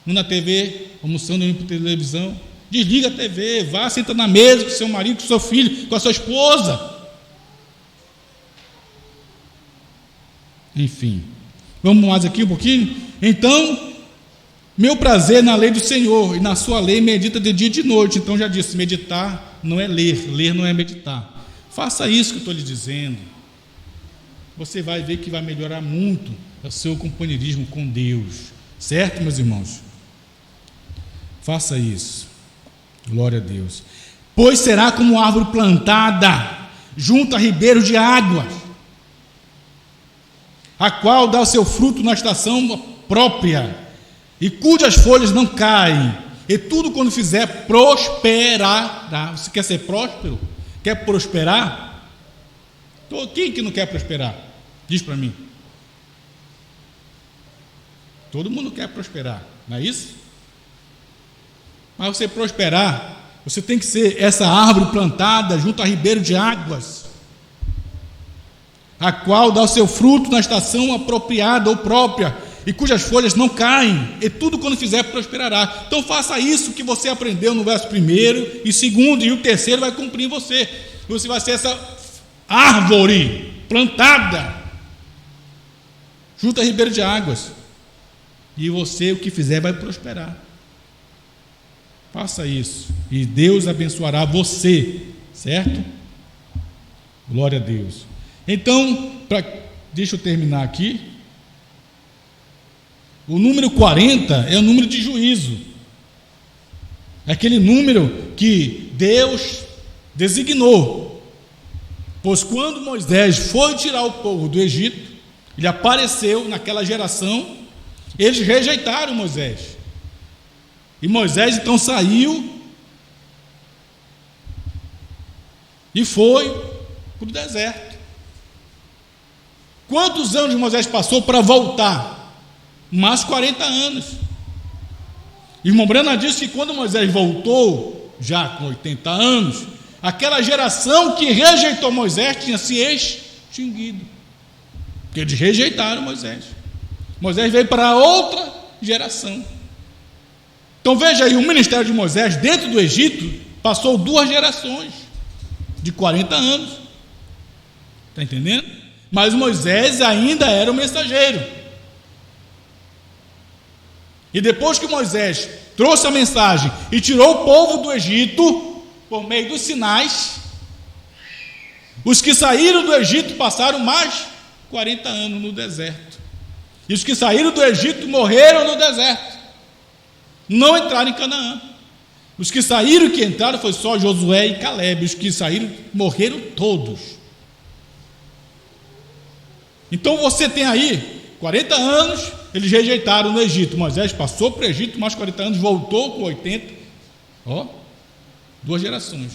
um na TV, almoçando, indo para televisão. Desliga a TV, vá, senta na mesa com seu marido, com seu filho, com a sua esposa. Enfim, vamos mais aqui um pouquinho? Então, meu prazer na lei do Senhor, e na sua lei medita de dia e de noite. Então já disse, meditar não é ler, ler não é meditar. Faça isso que eu estou lhe dizendo. Você vai ver que vai melhorar muito o seu companheirismo com Deus. Certo, meus irmãos? Faça isso. Glória a Deus. Pois será como árvore plantada junto a ribeiros de águas, a qual dá o seu fruto na estação própria, e cujas folhas não caem, e tudo quando fizer prosperará. Você quer ser próspero? Quer prosperar? Quem que não quer prosperar? Diz para mim. Todo mundo quer prosperar, não é isso? Mas você prosperar, você tem que ser essa árvore plantada junto a ribeiro de águas, a qual dá o seu fruto na estação apropriada ou própria, e cujas folhas não caem, e tudo quando fizer prosperará. Então faça isso que você aprendeu no verso 1º e 2º, e o 3º vai cumprir em você. Você vai ser essa árvore plantada junto a ribeiro de águas, e você, o que fizer, vai prosperar. Faça isso, e Deus abençoará você, certo? Glória a Deus. Então, deixa eu terminar aqui. O número 40 é o número de juízo. É aquele número que Deus designou. Pois quando Moisés foi tirar o povo do Egito, ele apareceu naquela geração, eles rejeitaram Moisés. E Moisés então saiu e foi para o deserto. Quantos anos Moisés passou para voltar? Mais 40 anos. Irmão Brana disse que quando Moisés voltou, já com 80 anos, aquela geração que rejeitou Moisés tinha se extinguido, porque eles rejeitaram Moisés. Moisés veio para outra geração. Então veja aí, o ministério de Moisés dentro do Egito passou 2 gerações de 40 anos. Está entendendo? Mas Moisés ainda era o mensageiro. E depois que Moisés trouxe a mensagem e tirou o povo do Egito, por meio dos sinais, os que saíram do Egito passaram mais 40 anos no deserto. E os que saíram do Egito morreram no deserto. Não entraram em Canaã. Os que saíram e que entraram foi só Josué e Caleb. Os que saíram morreram todos. Então você tem aí 40 anos, eles rejeitaram no Egito. Moisés passou para o Egito, mais 40 anos, voltou com 80. 2 gerações.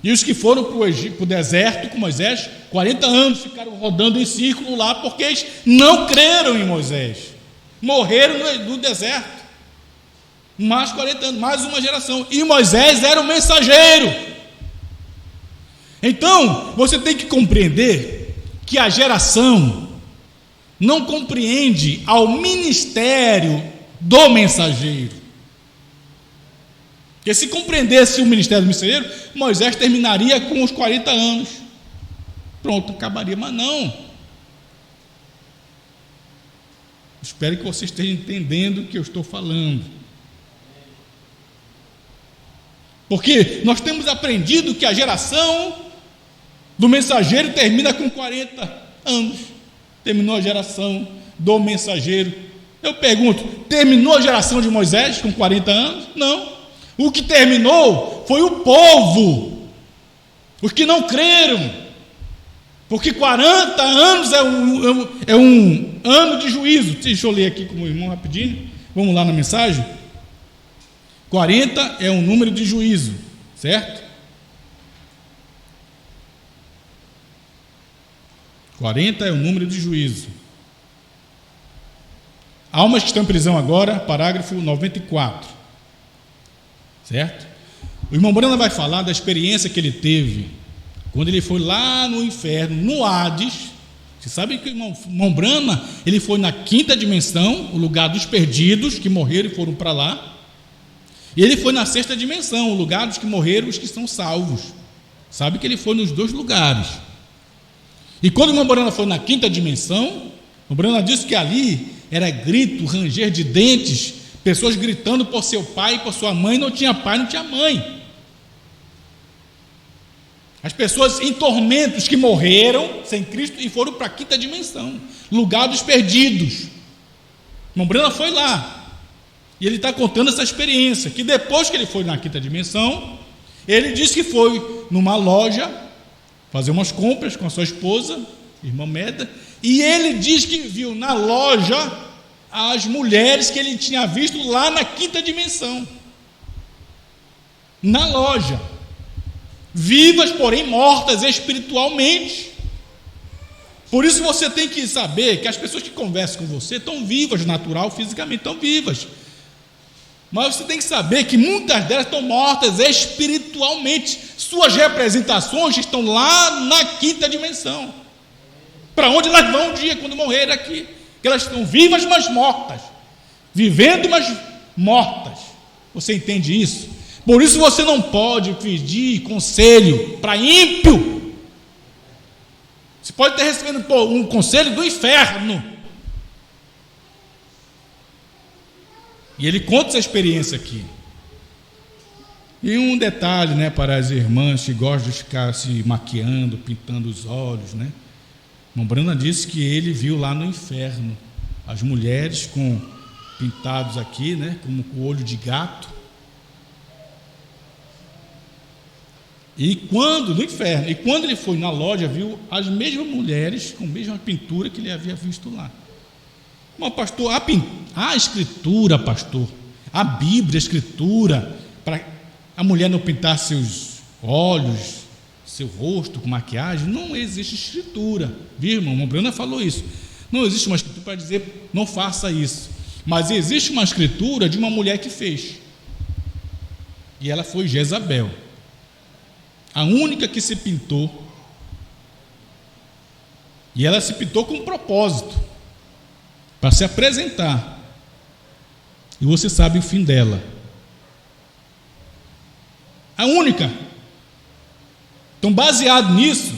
E os que foram para o deserto com Moisés, 40 anos, ficaram rodando em círculo lá, porque eles não creram em Moisés. Morreram no deserto. Mais 40 anos, mais uma geração. E Moisés era o mensageiro. Então, você tem que compreender que a geração não compreende ao ministério do mensageiro. Porque se compreendesse o ministério do mensageiro, Moisés terminaria com os 40 anos. Pronto, acabaria. Mas não. Espero que você esteja entendendo o que eu estou falando. Porque nós temos aprendido que a geração do mensageiro termina com 40 anos. Terminou a geração do mensageiro. Eu pergunto, terminou a geração de Moisés com 40 anos? Não. O que terminou foi o povo, os que não creram. Porque 40 anos é um ano de juízo. Deixa eu ler aqui com o irmão rapidinho. Vamos lá na mensagem. 40 é um número de juízo, certo? 40 é o número de juízo. Almas que estão em prisão agora, parágrafo 94. Certo? O irmão Brana vai falar da experiência que ele teve quando ele foi lá no inferno, no Hades. Você sabe que o irmão Brana, ele foi na quinta dimensão, o lugar dos perdidos, que morreram e foram para lá. E ele foi na sexta dimensão, o lugar dos que morreram, os que são salvos. Sabe que ele foi nos dois lugares. E quando o irmão Brana foi na quinta dimensão, o Brana disse que ali era grito, ranger de dentes, pessoas gritando por seu pai e por sua mãe. Não tinha pai, não tinha mãe. As pessoas em tormentos que morreram sem Cristo e foram para a quinta dimensão, lugar dos perdidos. O irmão Brana foi lá. E ele está contando essa experiência, que depois que ele foi na quinta dimensão, ele disse que foi numa loja fazer umas compras com a sua esposa, irmã Meda, e ele diz que viu na loja as mulheres que ele tinha visto lá na quinta dimensão. Na loja. Vivas, porém mortas espiritualmente. Por isso você tem que saber que as pessoas que conversam com você estão vivas, natural, fisicamente, estão vivas. Mas você tem que saber que muitas delas estão mortas espiritualmente. Suas representações estão lá na quinta dimensão. Para onde elas vão um dia quando morrerem aqui? Que elas estão vivas, mas mortas. Vivendo, mas mortas. Você entende isso? Por isso você não pode pedir conselho para ímpio. Você pode ter recebido um conselho do inferno. E ele conta essa experiência aqui. E um detalhe, né, para as irmãs que gostam de ficar se maquiando, pintando os olhos, né? Irmão Brana disse que ele viu lá no inferno as mulheres com pintados aqui, né, como com o olho de gato. E quando ele foi na loja, viu as mesmas mulheres com a mesma pintura que ele havia visto lá. Mas, pastor, a escritura, pastor, a Bíblia, a escritura, para a mulher não pintar seus olhos, seu rosto com maquiagem, não existe escritura, viu, irmão? O Bruna falou isso. Não existe uma escritura para dizer, não faça isso. Mas existe uma escritura de uma mulher que fez. E ela foi Jezabel. A única que se pintou. E ela se pintou com um propósito. Para se apresentar. E você sabe o fim dela. A única. Então, baseado nisso,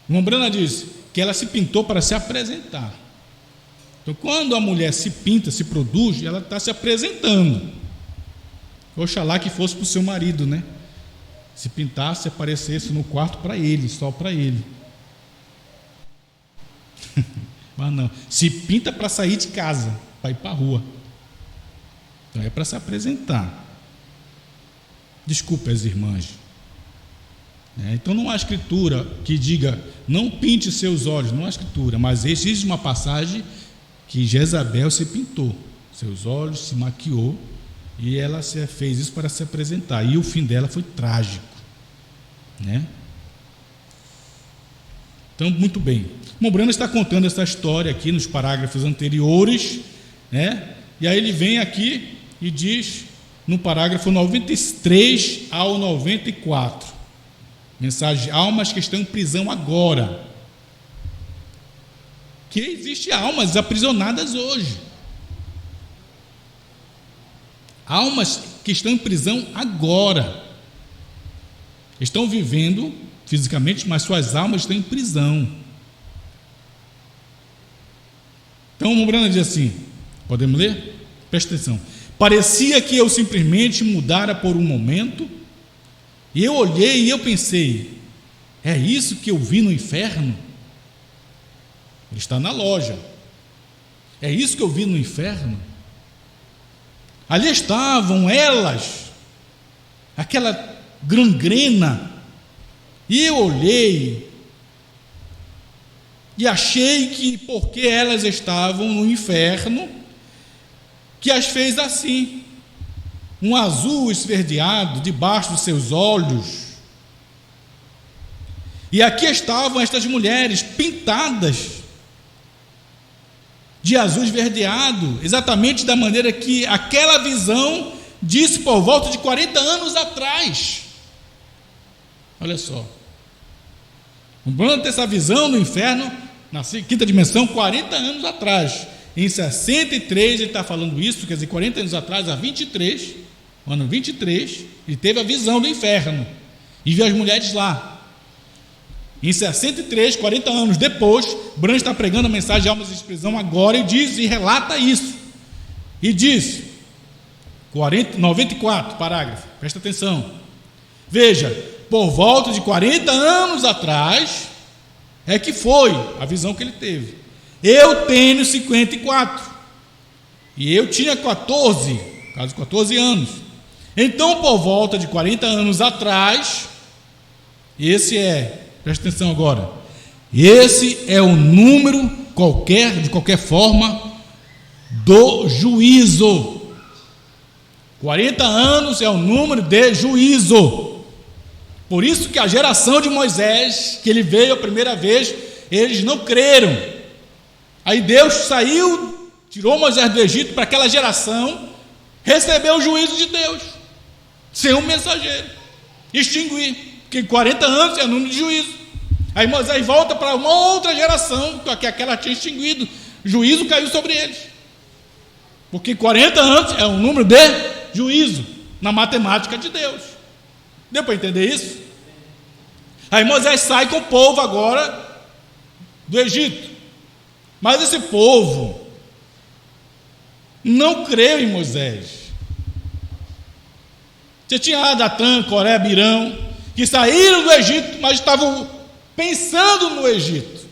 o irmão Brana diz que ela se pintou para se apresentar. Então, quando a mulher se pinta, se produz, ela está se apresentando. Oxalá que fosse para o seu marido, né? Se pintasse, aparecesse no quarto para ele, só para ele. Mas não, se pinta para sair de casa, para ir para a rua. Então é para se apresentar. Desculpe as irmãs. Então não há escritura que diga, não pinte seus olhos, não há escritura, mas existe uma passagem que Jezabel se pintou, seus olhos, se maquiou, e ela fez isso para se apresentar, e o fim dela foi trágico, né? Então, muito bem. O irmão Brana está contando essa história aqui nos parágrafos anteriores, né? E aí ele vem aqui e diz, no parágrafo 93 ao 94, mensagem: almas que estão em prisão agora. Que existe almas aprisionadas hoje. Almas que estão em prisão agora. Estão vivendo fisicamente, mas suas almas estão em prisão. Então Brana diz assim, podemos ler? Presta atenção. Parecia que eu simplesmente mudara por um momento, e eu olhei e eu pensei, é isso que eu vi no inferno? Ele está na loja. É isso que eu vi no inferno? Ali estavam elas, aquela gangrena, e eu olhei e achei que porque elas estavam no inferno, que as fez assim, um azul esverdeado debaixo dos seus olhos. E aqui estavam estas mulheres pintadas de azul esverdeado, exatamente da maneira que aquela visão disse por volta de 40 anos atrás. Olha só, o Brana tem essa visão no inferno, na quinta dimensão, 40 anos atrás. Em 63 ele está falando isso, quer dizer, 40 anos atrás, a 23, ano 23, ele teve a visão do inferno e viu as mulheres lá. Em 63, 40 anos depois, Brana está pregando a mensagem de almas em prisão agora e diz, e relata isso. E diz, 94, parágrafo, presta atenção. Veja, por volta de 40 anos atrás, é que foi a visão que ele teve. Eu tenho 54, e eu tinha 14 anos. Então, por volta de 40 anos atrás, presta atenção agora, esse é o número de qualquer forma, do juízo. 40 anos é o número de juízo. Por isso que a geração de Moisés, que ele veio a primeira vez, eles não creram. Aí Deus saiu, tirou Moisés do Egito para aquela geração, recebeu o juízo de Deus, sem um mensageiro, extinguir, porque 40 anos é o número de juízo. Aí Moisés volta para uma outra geração, que aquela tinha extinguido, juízo caiu sobre eles, porque 40 anos é um número de juízo, na matemática de Deus. Deu para entender isso? Aí Moisés sai com o povo agora do Egito, mas esse povo não creu em Moisés. Você tinha Datã, Coré, Abirão, que saíram do Egito, mas estavam pensando no Egito,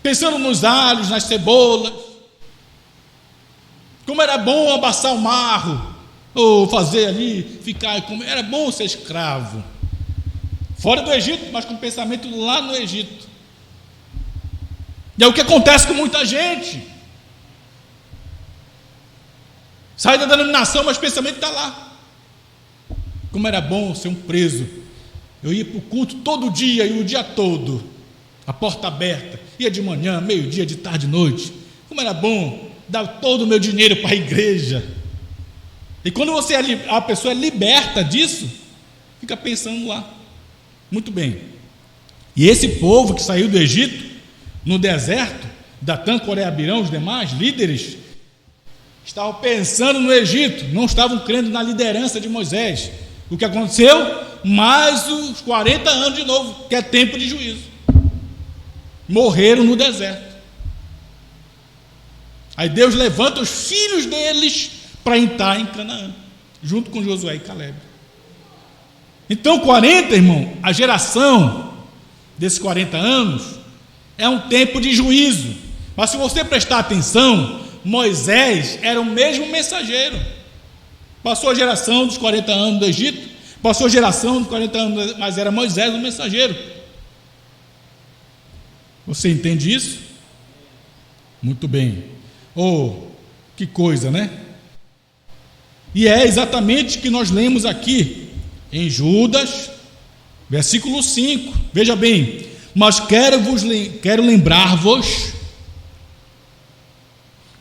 pensando nos alhos, nas cebolas, como era bom abaçar o marro, ou fazer ali, era bom ser escravo, fora do Egito, mas com pensamento lá no Egito. E é o que acontece com muita gente, sai da denominação, mas o pensamento está lá. Como era bom ser um preso, eu ia para o culto todo dia e o dia todo, a porta aberta, ia de manhã, meio-dia, de tarde, de noite. Como era bom dar todo o meu dinheiro para a igreja. E quando a pessoa é liberta disso, fica pensando lá. Muito bem. E esse povo que saiu do Egito, no deserto, Datã, Coré, Abirão, os demais líderes, estavam pensando no Egito, não estavam crendo na liderança de Moisés. O que aconteceu? Mais os 40 anos de novo, que é tempo de juízo. Morreram no deserto. Aí Deus levanta os filhos deles para entrar em Canaã, junto com Josué e Caleb. Então 40, irmão, a geração desses 40 anos é um tempo de juízo. Mas se você prestar atenção, Moisés era o mesmo mensageiro. Passou a geração dos 40 anos do Egito, passou a geração dos 40 anos, mas era Moisés o mensageiro. Você entende isso? Muito bem. Que coisa, né? E é exatamente o que nós lemos aqui em Judas, versículo 5. Veja bem, mas quero lembrar-vos,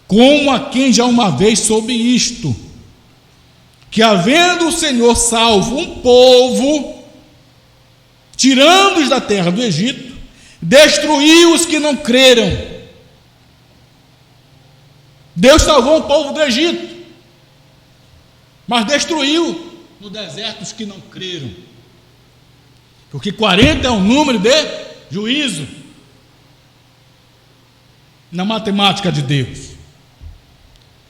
como a quem já uma vez soube isto, que havendo o Senhor salvo um povo, tirando-os da terra do Egito, destruiu os que não creram. Deus salvou um povo do Egito, mas destruiu no deserto os que não creram, porque 40 é um número de juízo. na matemática de Deus.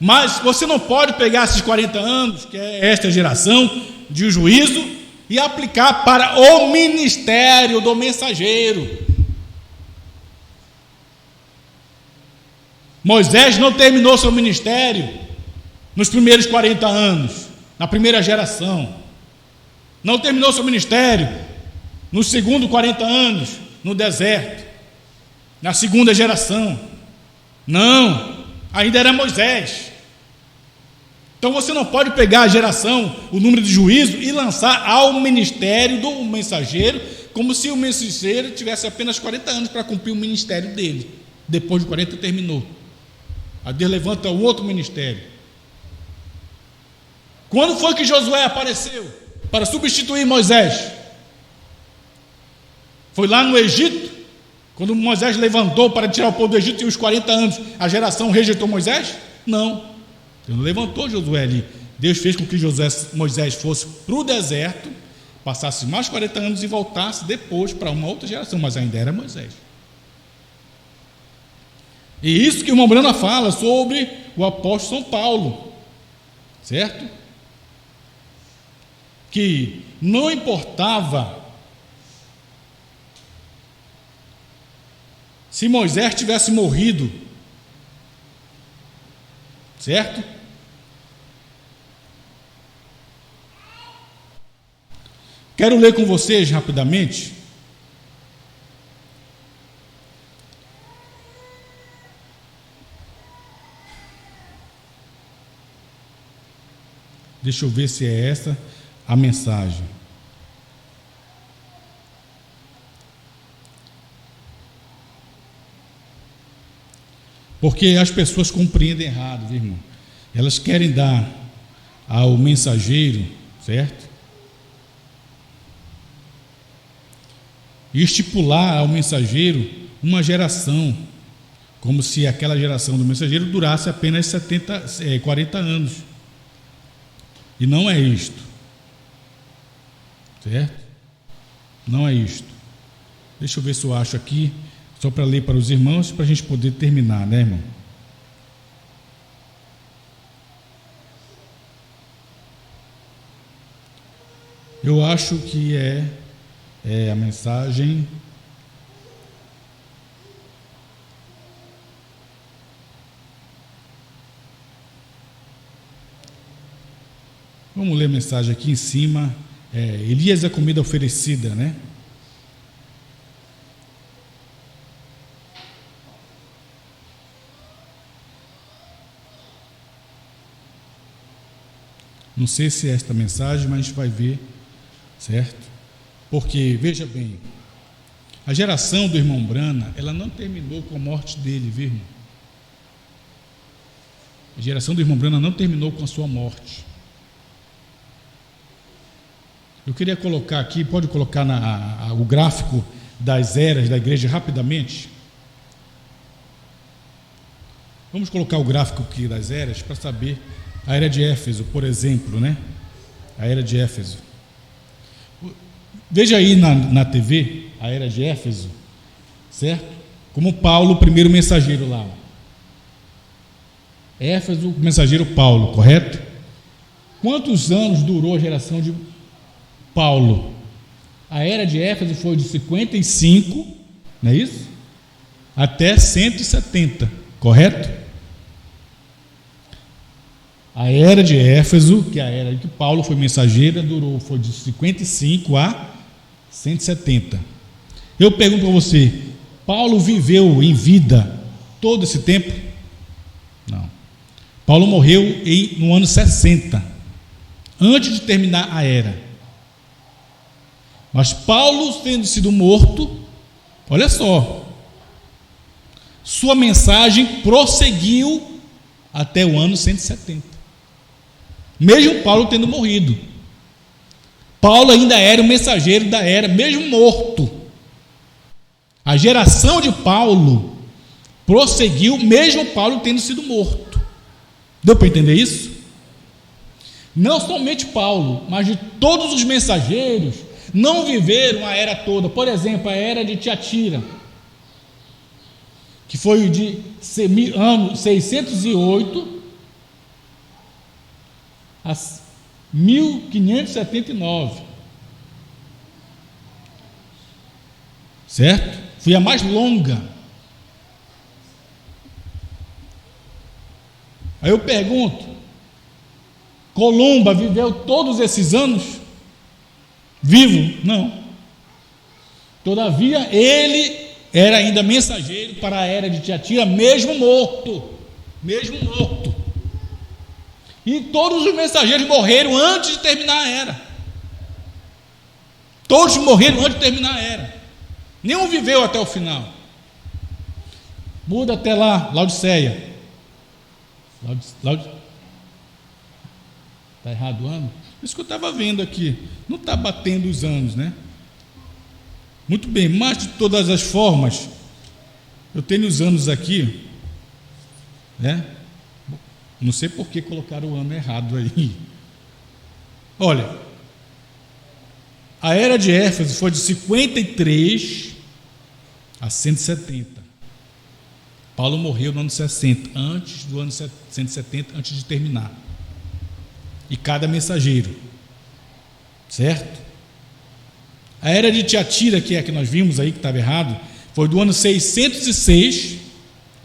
Mas você não pode pegar esses 40 anos, que é esta geração de juízo, e aplicar para o ministério do mensageiro. Moisés não terminou seu ministério nos primeiros 40 anos, na primeira geração. Não terminou seu ministério nos segundos 40 anos, no deserto, na segunda geração. Não, ainda era Moisés. Então você não pode pegar a geração, o número de juízo, e lançar ao ministério do mensageiro, como se o mensageiro tivesse apenas 40 anos para cumprir o ministério dele. Depois de 40 terminou. Aí Deus levanta o outro ministério. Quando foi que Josué apareceu para substituir Moisés? Foi lá no Egito, quando Moisés levantou para tirar o povo do Egito, e os 40 anos, a geração rejeitou Moisés? Não. Deus não levantou Josué ali. Deus fez com que Moisés fosse para o deserto, passasse mais 40 anos e voltasse depois para uma outra geração, mas ainda era Moisés. E isso que o irmão Brana fala sobre o apóstolo São Paulo, certo? Que não importava se Moisés tivesse morrido, certo? Quero ler com vocês rapidamente deixa eu ver se é essa a mensagem. Porque as pessoas compreendem errado, viu, irmão? Elas querem dar ao mensageiro, certo? E estipular ao mensageiro uma geração, como se aquela geração do mensageiro durasse apenas 40 anos. E não é isto, certo? Não é isto. Deixa eu ver se eu acho aqui, só para ler para os irmãos, para a gente poder terminar, né, irmão? Eu acho que é a mensagem. Vamos ler a mensagem aqui em cima. Elias é a comida oferecida, né? Não sei se é esta mensagem, mas a gente vai ver, certo? Porque, veja bem, a geração do irmão Brana, ela não terminou com a morte dele, viu, irmão? A geração do irmão Brana não terminou com a sua morte. Eu queria colocar aqui, pode colocar o gráfico das eras da igreja rapidamente? Vamos colocar o gráfico aqui das eras para saber. A era de Éfeso, por exemplo, né? A era de Éfeso. Veja aí na TV, a era de Éfeso, certo? Como Paulo, o primeiro mensageiro lá. Éfeso, mensageiro Paulo, correto? Quantos anos durou a geração de Paulo? A era de Éfeso foi de 55, não é isso? Até 170, correto? A era de Éfeso, que é a era em que Paulo foi mensageiro, foi de 55 a 170. Eu pergunto para você, Paulo viveu em vida todo esse tempo? Não. Paulo morreu no ano 60, antes de terminar a era. Mas Paulo, tendo sido morto, olha só, sua mensagem prosseguiu até o ano 170. Mesmo Paulo tendo morrido, Paulo ainda era o mensageiro da era, mesmo morto. A geração de Paulo prosseguiu, mesmo Paulo tendo sido morto. Deu para entender isso? Não somente Paulo, mas de todos os mensageiros, não viveram a era toda. Por exemplo, a era de Tiatira. que foi de ano 608 a 1579. Certo? Foi a mais longa. Aí eu pergunto: Colomba viveu todos esses anos vivo? Não. Todavia, ele era ainda mensageiro para a era de Tiatira, mesmo morto. Mesmo morto. E todos os mensageiros morreram antes de terminar a era. Todos morreram antes de terminar a era. Nenhum viveu até o final. Muda até lá, Laodiceia. Está errado o ano? Isso que eu estava vendo aqui. Não está batendo os anos, né? Muito bem, mas de todas as formas, eu tenho os anos aqui, né? Não sei por que colocaram o ano errado aí. Olha, a era de Éfeso foi de 53 a 170. Paulo morreu no ano 60, antes do ano 170, antes de terminar. E cada mensageiro, certo? A era de Tiatira, que é a que nós vimos aí, que estava errado, foi do ano 606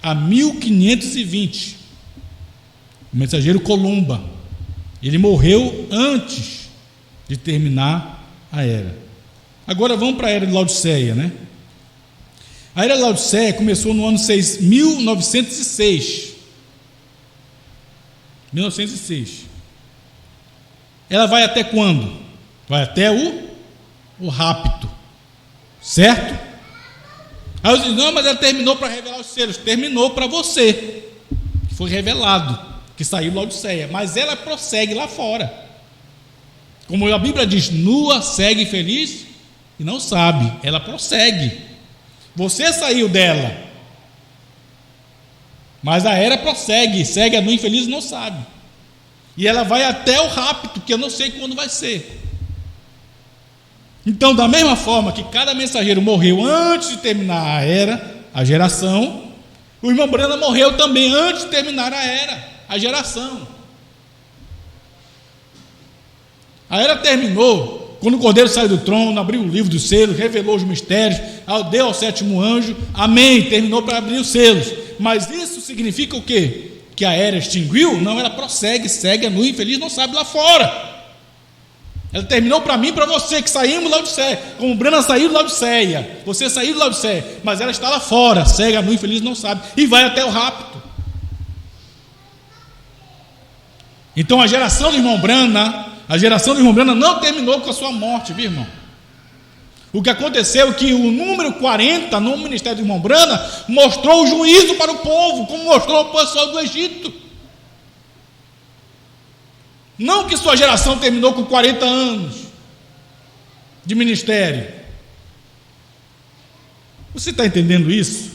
a 1520. O mensageiro Columba, ele morreu antes de terminar a era. Agora vamos para a era de Laodiceia, né? A era de Laodiceia começou no ano 1906. 1906. Ela vai até quando? Vai até o rapto, certo? Aí eu disse: não, mas ela terminou para revelar os selos. Terminou para você, que foi revelado, que saiu de Laodiceia, mas ela prossegue lá fora, como a Bíblia diz: nua, cega e feliz, e não sabe. Ela prossegue. Você saiu dela, mas a era prossegue, segue a nua, infeliz e não sabe, e ela vai até o rapto, que eu não sei quando vai ser. Então, da mesma forma que cada mensageiro morreu antes de terminar a era, a geração, o irmão Branham morreu também antes de terminar a era, a geração. A era terminou quando o Cordeiro saiu do trono, abriu o livro dos selos, revelou os mistérios, deu ao sétimo anjo, amém, terminou para abrir os selos. Mas isso significa o quê? Que a era extinguiu? Não, ela prossegue, segue a nua, infeliz, não sabe lá fora. Ela terminou para mim e para você, que saímos de Laodiceia, como Branham saiu de Laodiceia, você saiu de Laodiceia, mas ela está lá fora, cega, nu, infeliz, não sabe, e vai até o rapto. Então a geração do irmão Branham não terminou com a sua morte, viu, irmão? O que aconteceu é que o número 40 no ministério do irmão Branham mostrou o juízo para o povo, como mostrou o pessoal do Egito. Não que sua geração terminou com 40 anos de ministério. Você está entendendo isso?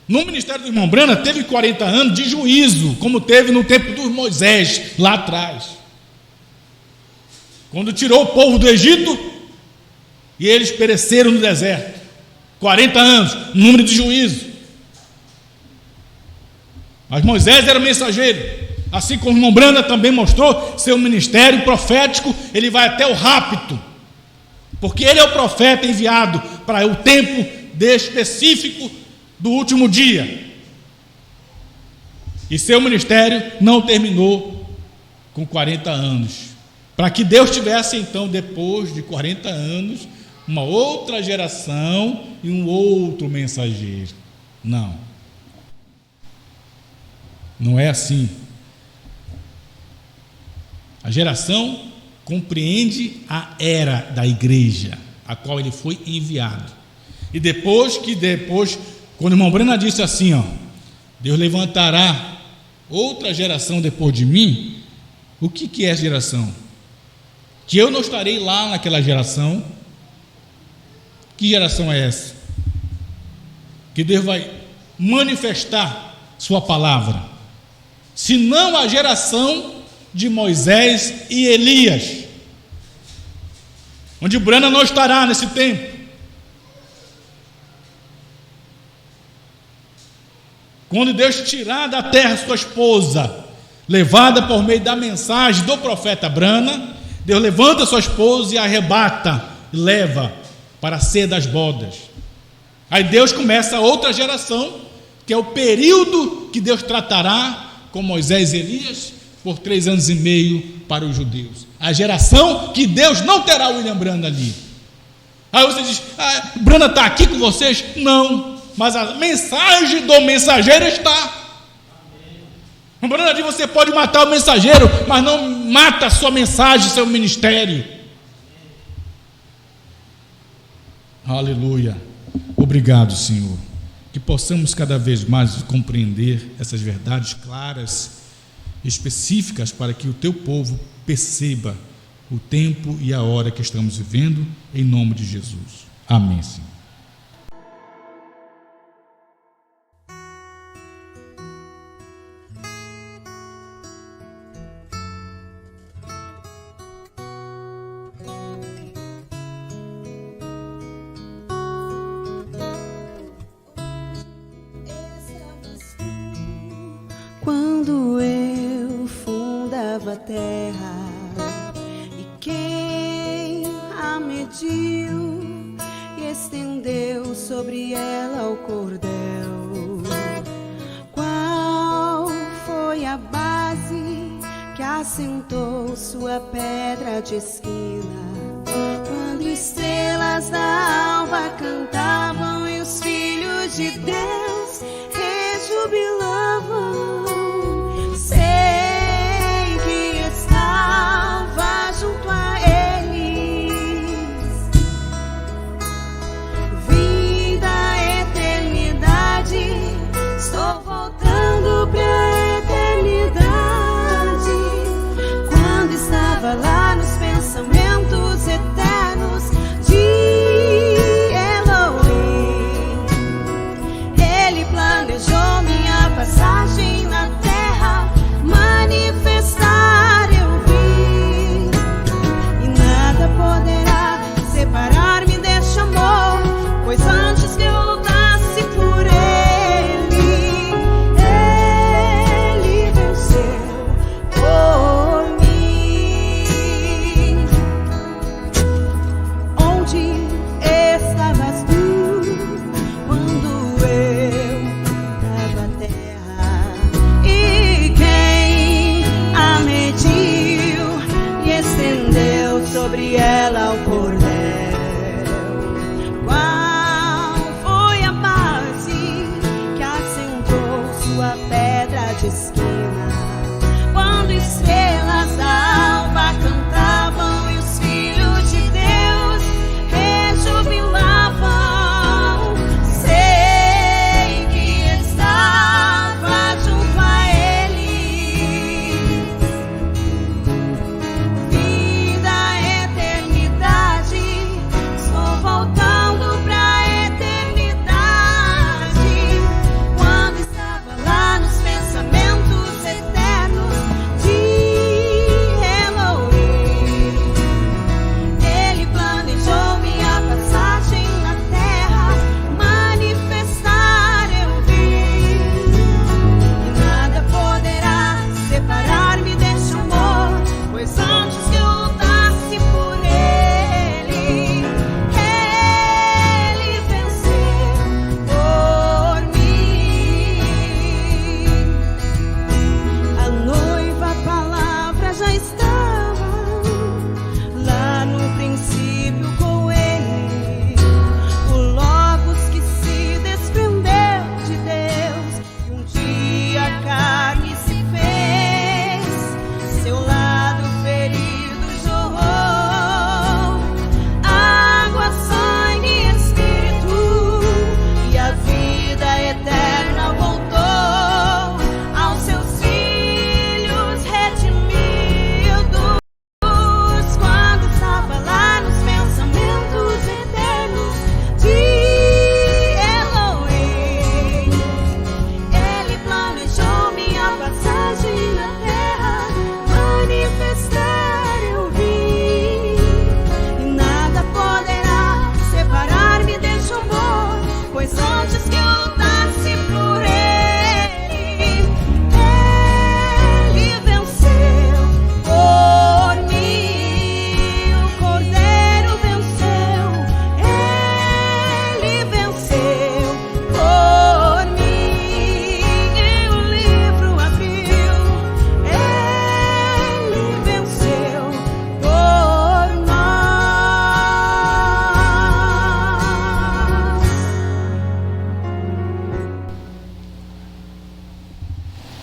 No ministério do irmão Branham teve 40 anos de juízo, como teve no tempo de Moisés, lá atrás, quando tirou o povo do Egito e eles pereceram no deserto. 40 anos, número de juízo. Mas Moisés era mensageiro, assim como o irmão Branham também mostrou seu ministério profético. Ele vai até o rapto, porque ele é o profeta enviado para o tempo específico do último dia, e seu ministério não terminou com 40 anos, para que Deus tivesse então, depois de 40 anos, uma outra geração e um outro mensageiro. Não é assim. A geração compreende a era da igreja, a qual ele foi enviado. E depois, quando o irmão Branham disse assim, Deus levantará outra geração depois de mim, o que é essa geração? Que eu não estarei lá naquela geração. Que geração é essa? Que Deus vai manifestar sua palavra, senão a geração de Moisés e Elias, onde Branham não estará nesse tempo. Quando Deus tirar da terra sua esposa, levada por meio da mensagem do profeta Brana, Deus levanta sua esposa e a arrebata, e leva para a ceia das bodas. Aí Deus começa outra geração, que é o período que Deus tratará com Moisés e Elias por 3 anos e meio para os judeus. A geração que Deus não terá o William Brana ali. Aí você diz, Brana está aqui com vocês? Não, mas a mensagem do mensageiro está. O Brana diz, você pode matar o mensageiro, mas não mata a sua mensagem, seu ministério. Aleluia. Obrigado, Senhor. Que possamos cada vez mais compreender essas verdades claras, específicas, para que o teu povo perceba o tempo e a hora que estamos vivendo, em nome de Jesus. Amém, Senhor. Quando eu fundava a terra, e quem a mediu e estendeu sobre ela o cordel? Qual foi a base que assentou sua pedra de esquina? Quando estrelas da alva cantavam e os filhos de Deus rejubilavam. Sei que estava junto a eles, vida, eternidade, estou voltando pra eternidade. Quando estava lá nos pensamentos eternos de Elohim, Ele planejou minha passagem na terra, manifestar eu vi, e nada poderá separar-me deste amor, pois antes que eu lutasse por ele, ele venceu por mim. Onde estavas tu quando eu dava a terra? E quem a mediu e estendeu sobre ela o cordel? Qual foi a base que assentou sua pedra de esquina? Quando estrelas da alva cantavam e os filhos de Deus rejubilavam, sei que estava junto a eles, vida, eternidade, estou voltando pra eternidade. Quando estava lá nos pensamentos eternos de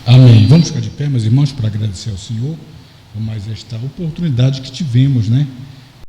Amém. Vamos ficar de pé, meus irmãos, para agradecer ao Senhor por mais esta oportunidade que tivemos, né?